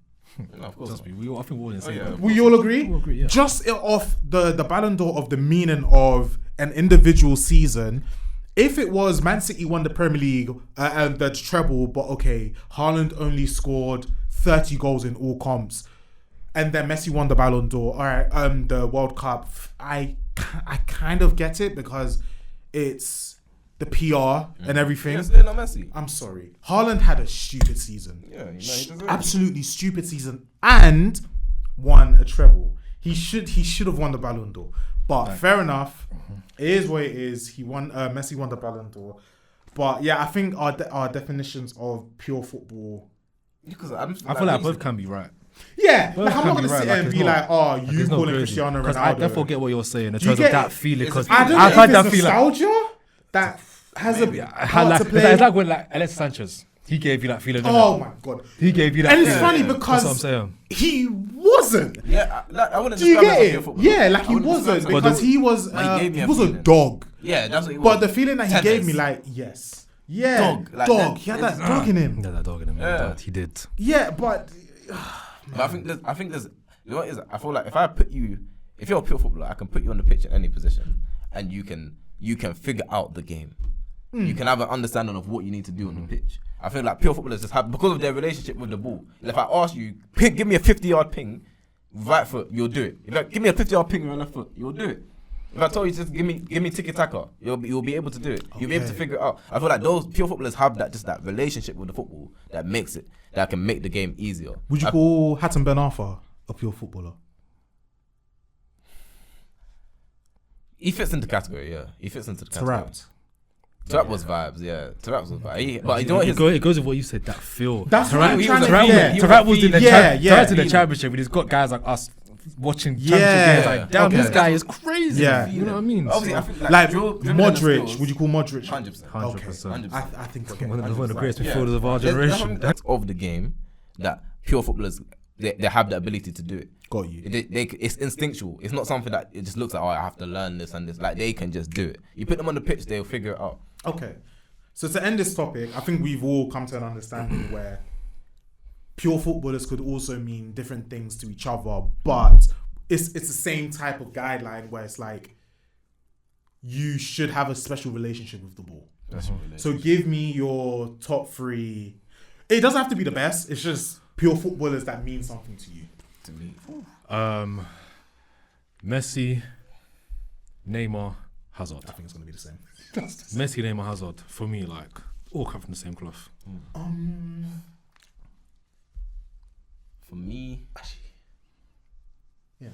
[SPEAKER 2] No, of course.
[SPEAKER 3] I think we all in the same.
[SPEAKER 2] yeah.
[SPEAKER 1] Will you all agree?
[SPEAKER 3] We'll agree, yeah.
[SPEAKER 1] Just off the Ballon d'Or of the meaning of an individual season, if it was Man City won the Premier League and the treble, but okay, Haaland only scored 30 goals in all comps, and then Messi won the Ballon d'Or, all right, the World Cup, I kind of get it because it's the PR and everything.
[SPEAKER 2] Yes, no Messi.
[SPEAKER 1] I'm sorry. Haaland had a stupid season.
[SPEAKER 2] Yeah, he deserved it.
[SPEAKER 1] Absolutely stupid season and won a treble. He should have won the Ballon d'Or. But fair enough. It is what it is. He won. Messi won the Ballon d'Or. But yeah, I think our definitions of pure football.
[SPEAKER 2] Because
[SPEAKER 3] I feel like both can be right.
[SPEAKER 1] Yeah,
[SPEAKER 3] Both
[SPEAKER 1] like I'm
[SPEAKER 3] can
[SPEAKER 1] not
[SPEAKER 3] be
[SPEAKER 1] gonna
[SPEAKER 3] right,
[SPEAKER 1] sit
[SPEAKER 3] like,
[SPEAKER 1] and
[SPEAKER 3] it's
[SPEAKER 1] be
[SPEAKER 3] not-
[SPEAKER 1] like, oh, you
[SPEAKER 3] It's not
[SPEAKER 1] calling
[SPEAKER 3] crazy.
[SPEAKER 1] Cristiano
[SPEAKER 3] Because
[SPEAKER 1] Ronaldo.
[SPEAKER 3] I definitely get what you're saying in
[SPEAKER 1] Do you
[SPEAKER 3] terms of
[SPEAKER 1] get
[SPEAKER 3] that
[SPEAKER 1] it?
[SPEAKER 3] feeling. Because
[SPEAKER 1] I don't
[SPEAKER 3] I've
[SPEAKER 1] know
[SPEAKER 3] had
[SPEAKER 1] if
[SPEAKER 3] that
[SPEAKER 1] it's
[SPEAKER 3] feeling.
[SPEAKER 1] nostalgia that has a part to play.
[SPEAKER 3] It's like when Alexis Sanchez, he gave you that feeling.
[SPEAKER 1] Oh my god.
[SPEAKER 3] He gave you that
[SPEAKER 1] And it's
[SPEAKER 3] feeling.
[SPEAKER 1] funny
[SPEAKER 3] That's
[SPEAKER 1] because
[SPEAKER 3] what I'm saying.
[SPEAKER 1] he wasn't.
[SPEAKER 2] yeah, I wouldn't
[SPEAKER 1] Do you
[SPEAKER 2] describe
[SPEAKER 1] get
[SPEAKER 2] him as a
[SPEAKER 1] it?
[SPEAKER 2] footballer.
[SPEAKER 1] Yeah, like
[SPEAKER 2] I
[SPEAKER 1] he
[SPEAKER 2] wouldn't
[SPEAKER 1] wasn't
[SPEAKER 2] describe him as
[SPEAKER 1] because
[SPEAKER 2] a
[SPEAKER 1] he was
[SPEAKER 2] But he gave me a
[SPEAKER 1] a
[SPEAKER 2] feeling.
[SPEAKER 1] dog.
[SPEAKER 2] Yeah, that's what he was.
[SPEAKER 1] But the feeling that he
[SPEAKER 2] Tennis.
[SPEAKER 1] gave me, like, yes, yeah,
[SPEAKER 2] Dog, like
[SPEAKER 1] dog.
[SPEAKER 2] that.
[SPEAKER 1] He had that dog in him.
[SPEAKER 3] Yeah, that dog in him.
[SPEAKER 2] Yeah.
[SPEAKER 3] Yeah. He did.
[SPEAKER 1] Yeah, but
[SPEAKER 2] But I think there's you know what it is? I feel like if you're a pure footballer, I can put you on the pitch in any position and you can figure out the game. You can have an understanding of what you need to do on the pitch. I feel like pure footballers just have, because of their relationship with the ball. If I ask you, give me a 50-yard ping, right foot, you'll do it. If give me a 50-yard ping on left foot, you'll do it. If I told you just give me tiki-taka, you'll be able to do it. You'll be able to figure it out. I feel like those pure footballers have that relationship with the football that can make the game easier.
[SPEAKER 1] would you call Hatton Ben Arfa a pure footballer?
[SPEAKER 2] He fits into the category, yeah. He fits into the category.
[SPEAKER 1] Trapped.
[SPEAKER 2] Trap was vibes, yeah. Trap was vibes. But you know what?
[SPEAKER 3] It goes with what you said. That feel.
[SPEAKER 1] That's what I'm
[SPEAKER 2] he
[SPEAKER 1] trying
[SPEAKER 2] was
[SPEAKER 1] to
[SPEAKER 2] a-
[SPEAKER 1] get.
[SPEAKER 2] he
[SPEAKER 3] Tarap was in the
[SPEAKER 1] Yeah,
[SPEAKER 3] in the
[SPEAKER 1] yeah.
[SPEAKER 3] championship, and he's got guys like us watching
[SPEAKER 1] Yeah.
[SPEAKER 3] championship games. Like, damn,
[SPEAKER 1] Okay.
[SPEAKER 3] this guy is crazy.
[SPEAKER 1] Yeah.
[SPEAKER 3] You know what I mean?
[SPEAKER 2] Obviously, I think
[SPEAKER 1] Like
[SPEAKER 2] dribbling and the
[SPEAKER 1] Modric.
[SPEAKER 2] skills,
[SPEAKER 1] Would you call Modric?
[SPEAKER 2] 100%.
[SPEAKER 3] 100%.
[SPEAKER 1] I think okay.
[SPEAKER 3] One of the greatest
[SPEAKER 1] 100%.
[SPEAKER 3] midfielders of our
[SPEAKER 2] There's
[SPEAKER 3] generation.
[SPEAKER 2] that's of the game that pure footballers they have the ability to do it.
[SPEAKER 1] Got you.
[SPEAKER 2] It's instinctual. It's not something that it just looks like, oh, I have to learn this and this. Like, they can just do it. You put them on the pitch, they'll figure it out.
[SPEAKER 1] Okay. So to end this topic, I think we've all come to an understanding where pure footballers could also mean different things to each other, but it's the same type of guideline where it's like you should have a special relationship with the ball. So give me your top 3. It doesn't have to be the best. It's just pure footballers that mean something to you.
[SPEAKER 2] To me.
[SPEAKER 3] Messi, Neymar, Hazard.
[SPEAKER 1] I think it's going to be the same.
[SPEAKER 3] Messi, Neymar, Hazard. For me, like all come from the same cloth.
[SPEAKER 2] For me,
[SPEAKER 1] Yeah.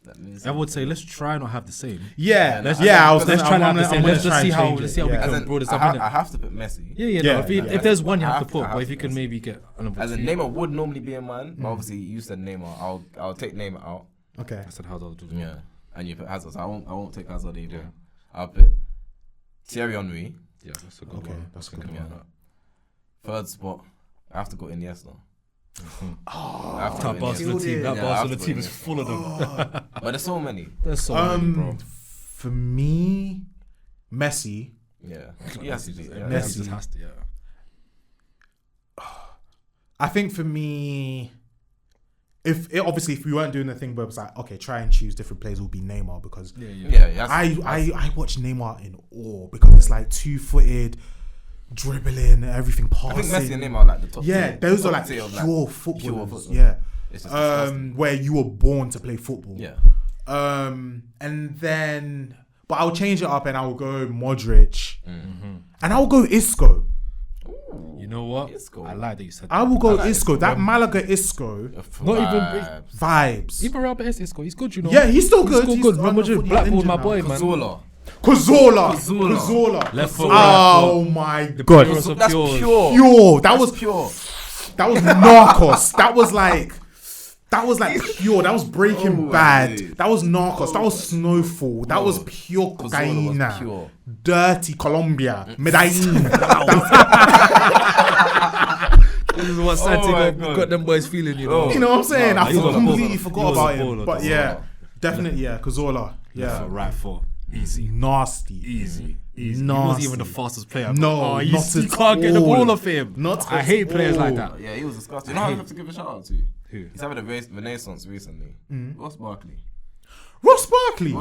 [SPEAKER 2] that means
[SPEAKER 3] I would say let's try not have the same.
[SPEAKER 1] Yeah,
[SPEAKER 2] let's-
[SPEAKER 1] I was
[SPEAKER 3] Let's
[SPEAKER 1] gonna-
[SPEAKER 3] try not
[SPEAKER 1] I'm
[SPEAKER 3] have the
[SPEAKER 1] gonna-
[SPEAKER 3] same.
[SPEAKER 1] I'm
[SPEAKER 3] Let's
[SPEAKER 1] gonna
[SPEAKER 3] just
[SPEAKER 1] try
[SPEAKER 3] see
[SPEAKER 1] and
[SPEAKER 3] how
[SPEAKER 1] change
[SPEAKER 3] let's
[SPEAKER 1] it,
[SPEAKER 3] see how we
[SPEAKER 1] yeah.
[SPEAKER 3] can
[SPEAKER 2] As in,
[SPEAKER 3] broad this
[SPEAKER 2] I
[SPEAKER 3] up.
[SPEAKER 2] have,
[SPEAKER 3] innit?
[SPEAKER 2] I have to put Messi.
[SPEAKER 3] Yeah.
[SPEAKER 1] Yeah,
[SPEAKER 3] No,
[SPEAKER 1] yeah.
[SPEAKER 3] if there's one you
[SPEAKER 2] I
[SPEAKER 3] have
[SPEAKER 2] have
[SPEAKER 3] to
[SPEAKER 2] to- I
[SPEAKER 3] put,
[SPEAKER 2] have
[SPEAKER 3] but
[SPEAKER 2] to
[SPEAKER 3] if you
[SPEAKER 2] put
[SPEAKER 3] can
[SPEAKER 2] Messi.
[SPEAKER 3] maybe get another
[SPEAKER 2] As in,
[SPEAKER 3] two.
[SPEAKER 2] Neymar would normally be in mine, but obviously you said Neymar. I'll take Neymar out.
[SPEAKER 1] Okay.
[SPEAKER 3] I said Hazard.
[SPEAKER 2] Yeah, and you put Hazard. So I won't take Hazard either.
[SPEAKER 3] Yeah.
[SPEAKER 2] I'll put Thierry Henry.
[SPEAKER 3] Yeah, that's a good
[SPEAKER 1] Okay,
[SPEAKER 3] one.
[SPEAKER 1] that's a good
[SPEAKER 2] Yeah.
[SPEAKER 1] one.
[SPEAKER 2] Third spot, I have to go Iniesta.
[SPEAKER 1] Oh,
[SPEAKER 2] I have to go
[SPEAKER 3] That Barcelona
[SPEAKER 1] Killed
[SPEAKER 3] team,
[SPEAKER 1] it.
[SPEAKER 3] that
[SPEAKER 2] Yeah, I have
[SPEAKER 3] Barcelona
[SPEAKER 2] to
[SPEAKER 3] team
[SPEAKER 2] put
[SPEAKER 3] is
[SPEAKER 2] Iniesta.
[SPEAKER 3] full of them.
[SPEAKER 2] But there's so many.
[SPEAKER 3] There's so many, bro.
[SPEAKER 1] For me, Messi.
[SPEAKER 2] Yeah, he has to do. Yeah.
[SPEAKER 1] Messi.
[SPEAKER 3] Messi just has to, yeah.
[SPEAKER 1] I think for me, obviously if we weren't doing the thing where it was like, okay, try and choose different players, it would be Neymar because I watch Neymar in awe because it's like 2-footed, dribbling, everything, passing.
[SPEAKER 2] I think Messi and Neymar are like the top.
[SPEAKER 1] Yeah,
[SPEAKER 2] tier.
[SPEAKER 1] those
[SPEAKER 2] The
[SPEAKER 1] are
[SPEAKER 2] top
[SPEAKER 1] like
[SPEAKER 2] tier of,
[SPEAKER 1] pure footballers.
[SPEAKER 2] football.
[SPEAKER 1] Yeah.
[SPEAKER 2] It's just disgusting.
[SPEAKER 1] Where you were born to play football.
[SPEAKER 2] Yeah.
[SPEAKER 1] And then, but I'll change it up and I'll go Modric, and I'll go Isco.
[SPEAKER 3] You know what?
[SPEAKER 2] Isco.
[SPEAKER 3] I like that you said that.
[SPEAKER 1] I will go
[SPEAKER 2] like
[SPEAKER 1] Isco.
[SPEAKER 2] Isco.
[SPEAKER 1] That Malaga Isco
[SPEAKER 3] Not even
[SPEAKER 1] vibes.
[SPEAKER 3] even Real Betis Isco. He's good, you know.
[SPEAKER 1] Yeah, he's still good.
[SPEAKER 3] He's
[SPEAKER 1] He's
[SPEAKER 3] good.
[SPEAKER 1] still
[SPEAKER 3] Real
[SPEAKER 1] on the
[SPEAKER 3] Madrid,
[SPEAKER 1] foot, he's
[SPEAKER 3] Blackpool,
[SPEAKER 1] injured
[SPEAKER 3] my
[SPEAKER 1] now.
[SPEAKER 3] boy, man.
[SPEAKER 1] Cazorla.
[SPEAKER 3] Left foot,
[SPEAKER 1] Oh my god.
[SPEAKER 3] purest of
[SPEAKER 2] That's
[SPEAKER 3] pures.
[SPEAKER 1] Pure. That was
[SPEAKER 2] pure.
[SPEAKER 1] Narcos. That was like pure. That was Breaking Bad.
[SPEAKER 2] dude.
[SPEAKER 1] That was Narcos. That was Snowfall. That was pure
[SPEAKER 2] Cazorla was
[SPEAKER 1] cocaine.
[SPEAKER 2] pure.
[SPEAKER 1] Dirty Colombia. Medellin.
[SPEAKER 3] This is what Santi
[SPEAKER 2] my
[SPEAKER 3] got,
[SPEAKER 2] God.
[SPEAKER 3] got them boys feeling, you know.
[SPEAKER 1] You know what I'm saying?
[SPEAKER 2] No,
[SPEAKER 1] I
[SPEAKER 2] he was a
[SPEAKER 1] completely
[SPEAKER 3] baller.
[SPEAKER 1] forgot
[SPEAKER 3] He was a
[SPEAKER 1] about him.
[SPEAKER 3] baller,
[SPEAKER 1] But
[SPEAKER 3] Cazorla.
[SPEAKER 1] yeah, definitely, Cazorla. Yeah.
[SPEAKER 3] Right foot. Easy.
[SPEAKER 1] Nasty.
[SPEAKER 3] Easy. He
[SPEAKER 1] Nasty.
[SPEAKER 3] wasn't even the fastest player.
[SPEAKER 1] No,
[SPEAKER 3] you
[SPEAKER 1] not
[SPEAKER 3] you
[SPEAKER 1] at
[SPEAKER 3] can't get the
[SPEAKER 1] all.
[SPEAKER 3] ball off him.
[SPEAKER 1] Not
[SPEAKER 3] I
[SPEAKER 1] at
[SPEAKER 3] hate players like
[SPEAKER 1] all.
[SPEAKER 3] that.
[SPEAKER 2] Yeah, he was disgusting. You know who I have to give a shout out to?
[SPEAKER 3] Who?
[SPEAKER 2] He's having a renaissance recently. Ross Barkley.
[SPEAKER 1] Ross Barkley.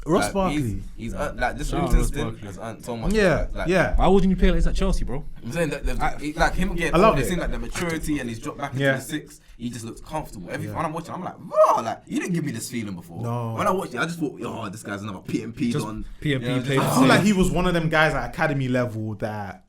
[SPEAKER 2] Like,
[SPEAKER 1] Barkley.
[SPEAKER 2] He's like this
[SPEAKER 3] Shout out
[SPEAKER 2] Luton
[SPEAKER 3] Ross
[SPEAKER 2] stint
[SPEAKER 3] Barkley.
[SPEAKER 2] has earned so much.
[SPEAKER 1] Yeah,
[SPEAKER 2] like,
[SPEAKER 1] yeah.
[SPEAKER 3] Why wouldn't you play like that at Chelsea, bro?
[SPEAKER 2] I'm saying that like him getting
[SPEAKER 1] I love
[SPEAKER 2] older,
[SPEAKER 1] it.
[SPEAKER 2] seeing like the maturity and he's dropped back into
[SPEAKER 1] Yeah.
[SPEAKER 2] the six. He just looks comfortable. When I'm watching, I'm like, raw. Like you didn't give me this feeling before.
[SPEAKER 1] No.
[SPEAKER 2] When I watched it, I just thought, oh, this guy's another PMP
[SPEAKER 3] Just
[SPEAKER 2] on.
[SPEAKER 3] PMP
[SPEAKER 2] Yeah,
[SPEAKER 3] played
[SPEAKER 1] I
[SPEAKER 3] the
[SPEAKER 1] feel
[SPEAKER 3] same.
[SPEAKER 1] like he was one of them guys at academy level that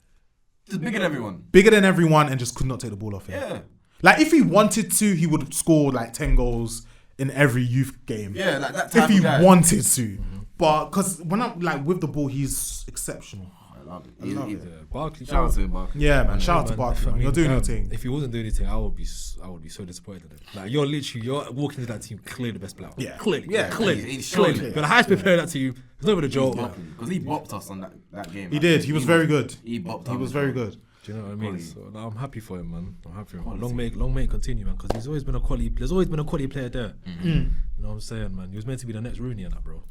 [SPEAKER 2] just bigger than everyone.
[SPEAKER 1] bigger than everyone and just could not take the ball off him.
[SPEAKER 2] Yeah.
[SPEAKER 1] Like if he wanted to, he would score like 10 goals in every youth game.
[SPEAKER 2] Yeah, like that type
[SPEAKER 1] If he
[SPEAKER 2] of guy.
[SPEAKER 1] wanted to. But because when I'm like with the ball, he's exceptional.
[SPEAKER 2] I love it.
[SPEAKER 1] love
[SPEAKER 2] He's-
[SPEAKER 1] it.
[SPEAKER 3] Barkley.
[SPEAKER 2] Shout out to him, Barkley.
[SPEAKER 1] Yeah, man. Shout out to
[SPEAKER 3] Man,
[SPEAKER 1] Barkley.
[SPEAKER 3] I
[SPEAKER 1] Man.
[SPEAKER 3] mean,
[SPEAKER 1] You're doing your thing.
[SPEAKER 3] If he wasn't doing anything, I would be so disappointed in him. Like you're walking into that team clearly the best player.
[SPEAKER 1] Yeah.
[SPEAKER 3] Clearly.
[SPEAKER 2] Yeah,
[SPEAKER 3] Clearly.
[SPEAKER 2] he's showing
[SPEAKER 3] Clearly.
[SPEAKER 2] it.
[SPEAKER 3] You're the highest paid player of that team. It's not even a joke.
[SPEAKER 2] Because he bopped us on that game.
[SPEAKER 1] He did. He was very good.
[SPEAKER 2] He bopped
[SPEAKER 1] He
[SPEAKER 2] us.
[SPEAKER 1] was very good.
[SPEAKER 3] Do you know what I mean?
[SPEAKER 2] Quality.
[SPEAKER 3] So no, I'm happy for him, man. I'm happy for him.
[SPEAKER 2] Quality.
[SPEAKER 3] Long may it continue, man. Because there's always been a quality player there. You know what I'm saying, man? He was meant to be the next Rooney and that, bro.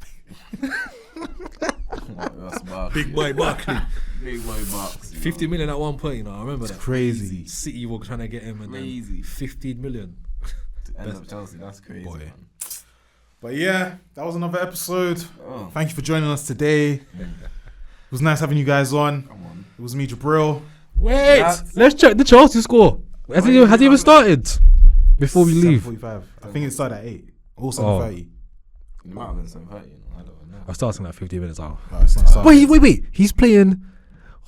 [SPEAKER 2] That's Barkley.
[SPEAKER 3] Big boy Barkley.
[SPEAKER 2] Big boy Barkley.
[SPEAKER 3] 50 million at one point, you know. I remember that.
[SPEAKER 1] Crazy.
[SPEAKER 3] City were trying to get him, and
[SPEAKER 2] Crazy.
[SPEAKER 3] then 15 million.
[SPEAKER 2] To end up Chelsea. That's crazy.
[SPEAKER 3] Boy.
[SPEAKER 2] Man.
[SPEAKER 1] But yeah, that was another episode.
[SPEAKER 2] Oh,
[SPEAKER 1] Thank you for joining us today. It was nice having you guys on.
[SPEAKER 2] come on.
[SPEAKER 1] It was me, Jabril.
[SPEAKER 3] Wait,
[SPEAKER 2] That's-
[SPEAKER 3] let's check the Chelsea score. Has he even started? Before we leave.
[SPEAKER 1] 7:45. I think it started at 8. Or 7:30.
[SPEAKER 2] It might have been 7:30. I don't know.
[SPEAKER 3] I started like 15 minutes out.
[SPEAKER 1] No, it's not started.
[SPEAKER 3] Wait. He's playing.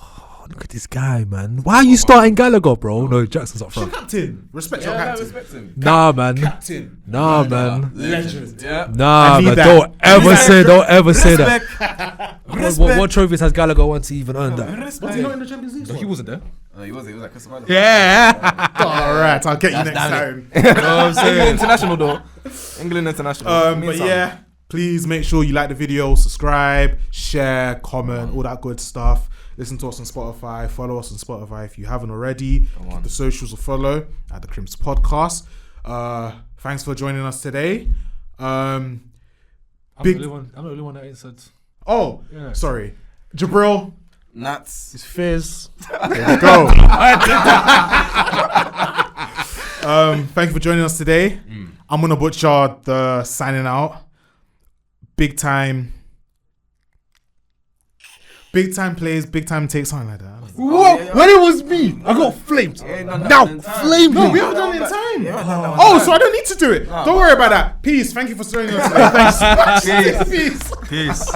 [SPEAKER 3] Oh, look at this guy, man. Why are you starting Gallagher, bro? No, Jackson's up
[SPEAKER 1] Your
[SPEAKER 3] front.
[SPEAKER 1] captain. Respect your
[SPEAKER 2] Yeah, I
[SPEAKER 1] captain.
[SPEAKER 2] respect him.
[SPEAKER 3] Nah, man.
[SPEAKER 1] Captain.
[SPEAKER 3] Nah, man.
[SPEAKER 1] Legend.
[SPEAKER 2] Yeah.
[SPEAKER 3] Nah,
[SPEAKER 1] I need
[SPEAKER 3] man.
[SPEAKER 1] that.
[SPEAKER 3] Don't ever say that.
[SPEAKER 2] Respect.
[SPEAKER 3] What trophies has Gallagher won to even earn that?
[SPEAKER 1] Was he not in the Champions League?
[SPEAKER 3] No, he wasn't there.
[SPEAKER 2] He was like Crystal Palace.
[SPEAKER 1] Yeah. All right. I'll get you next
[SPEAKER 2] damn
[SPEAKER 1] time.
[SPEAKER 3] You know what I'm
[SPEAKER 2] England
[SPEAKER 3] saying?
[SPEAKER 2] international though. England international.
[SPEAKER 1] But
[SPEAKER 2] Means something.
[SPEAKER 1] yeah, please make sure you like the video, subscribe, share, comment, all that good stuff. Listen to us on Spotify. Follow us on Spotify if you haven't already.
[SPEAKER 2] on.
[SPEAKER 1] The socials will follow at TheCrimsPodcast. Thanks for joining us today.
[SPEAKER 3] I'm
[SPEAKER 1] Big-
[SPEAKER 3] the only one that ain't said.
[SPEAKER 1] Oh,
[SPEAKER 3] Yeah.
[SPEAKER 1] sorry. Jabril,
[SPEAKER 2] Nats.
[SPEAKER 1] it's Fizz. There we go. Thank you for joining us today. I'm going to butcher the signing out. Big time plays, big time takes, something like that.
[SPEAKER 3] What?
[SPEAKER 2] yeah.
[SPEAKER 3] When it was me, I got flamed. Now, flame
[SPEAKER 1] No,
[SPEAKER 3] me.
[SPEAKER 1] we haven't done it in time.
[SPEAKER 2] Yeah, we haven't done that one
[SPEAKER 1] Oh,
[SPEAKER 2] time.
[SPEAKER 1] so I don't need to do it. Don't worry about that. Peace. Thank you for joining us today. Thanks. Peace.
[SPEAKER 3] Peace.